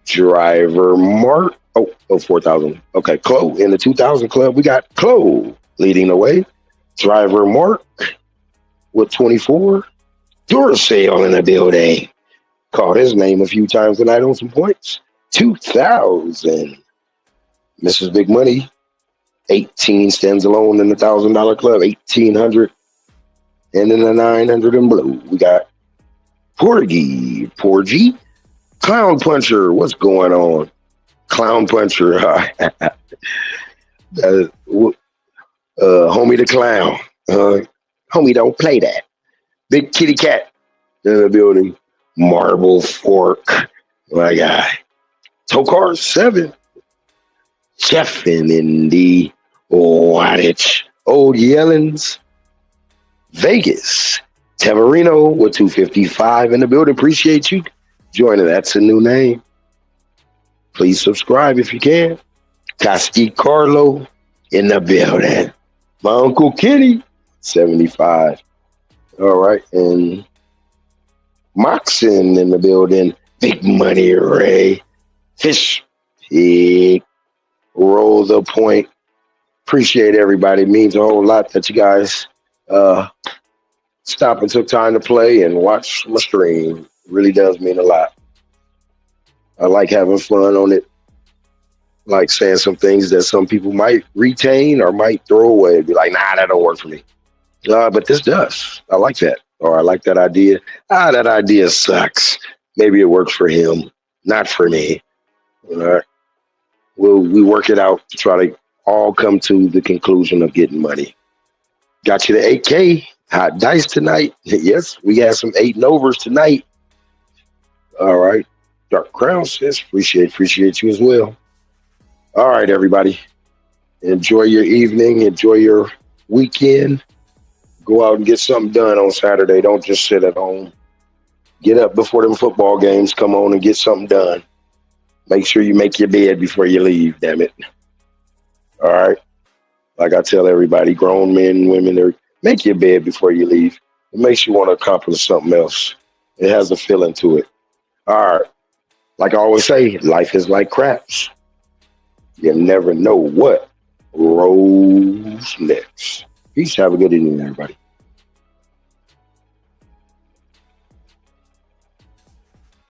Driver Mark. Oh, 4,000. Okay, Chloe in the 2,000 club. We got Chloe leading the way. Driver Mark with 24. Duracell in the building. Called his name a few times tonight on some points. 2,000. Mrs. Big Money. 18 stands alone in the $1,000 club. 1,800. And in the 900 in blue, we got Porgy. Clown Puncher, what's going on? Clown Puncher. Homie the Clown. Homie, don't play that. Big Kitty Cat in the building. Marble Fork, my guy. Tokar 7. Chefin in the Wattage. Old Yellens. Vegas. Tamarino with 255 in the building. Appreciate you joining. That's a new name. Please subscribe if you can. Costi Carlo in the building. My Uncle Kenny, 75. All right. And Moxon in the building. Big Money Ray. Fish Pig. Roll the point. Appreciate everybody. It means a whole lot that you guys uh, stopped and took time to play and watch my stream. Really does mean a lot. I like having fun on it. Like saying some things that some people might retain or might throw away. Be like, nah, that don't work for me. But this does. I like that. Or I like that idea. That idea sucks. Maybe it works for him, not for me. All right. We work it out to try to all come to the conclusion of getting money. Got you to 8K. Hot dice tonight. Yes, we had some 8 and overs tonight. All right. Dark Crown says, appreciate you as well. All right, everybody. Enjoy your evening. Enjoy your weekend. Go out and get something done on Saturday. Don't just sit at home. Get up before them football games come on and get something done. Make sure you make your bed before you leave, damn it. All right. Like I tell everybody, grown men and women, make your bed before you leave. It makes you want to accomplish something else. It has a feeling to it. All right. Like I always say, life is like craps. You never know what rolls next. Peace. Have a good evening, everybody.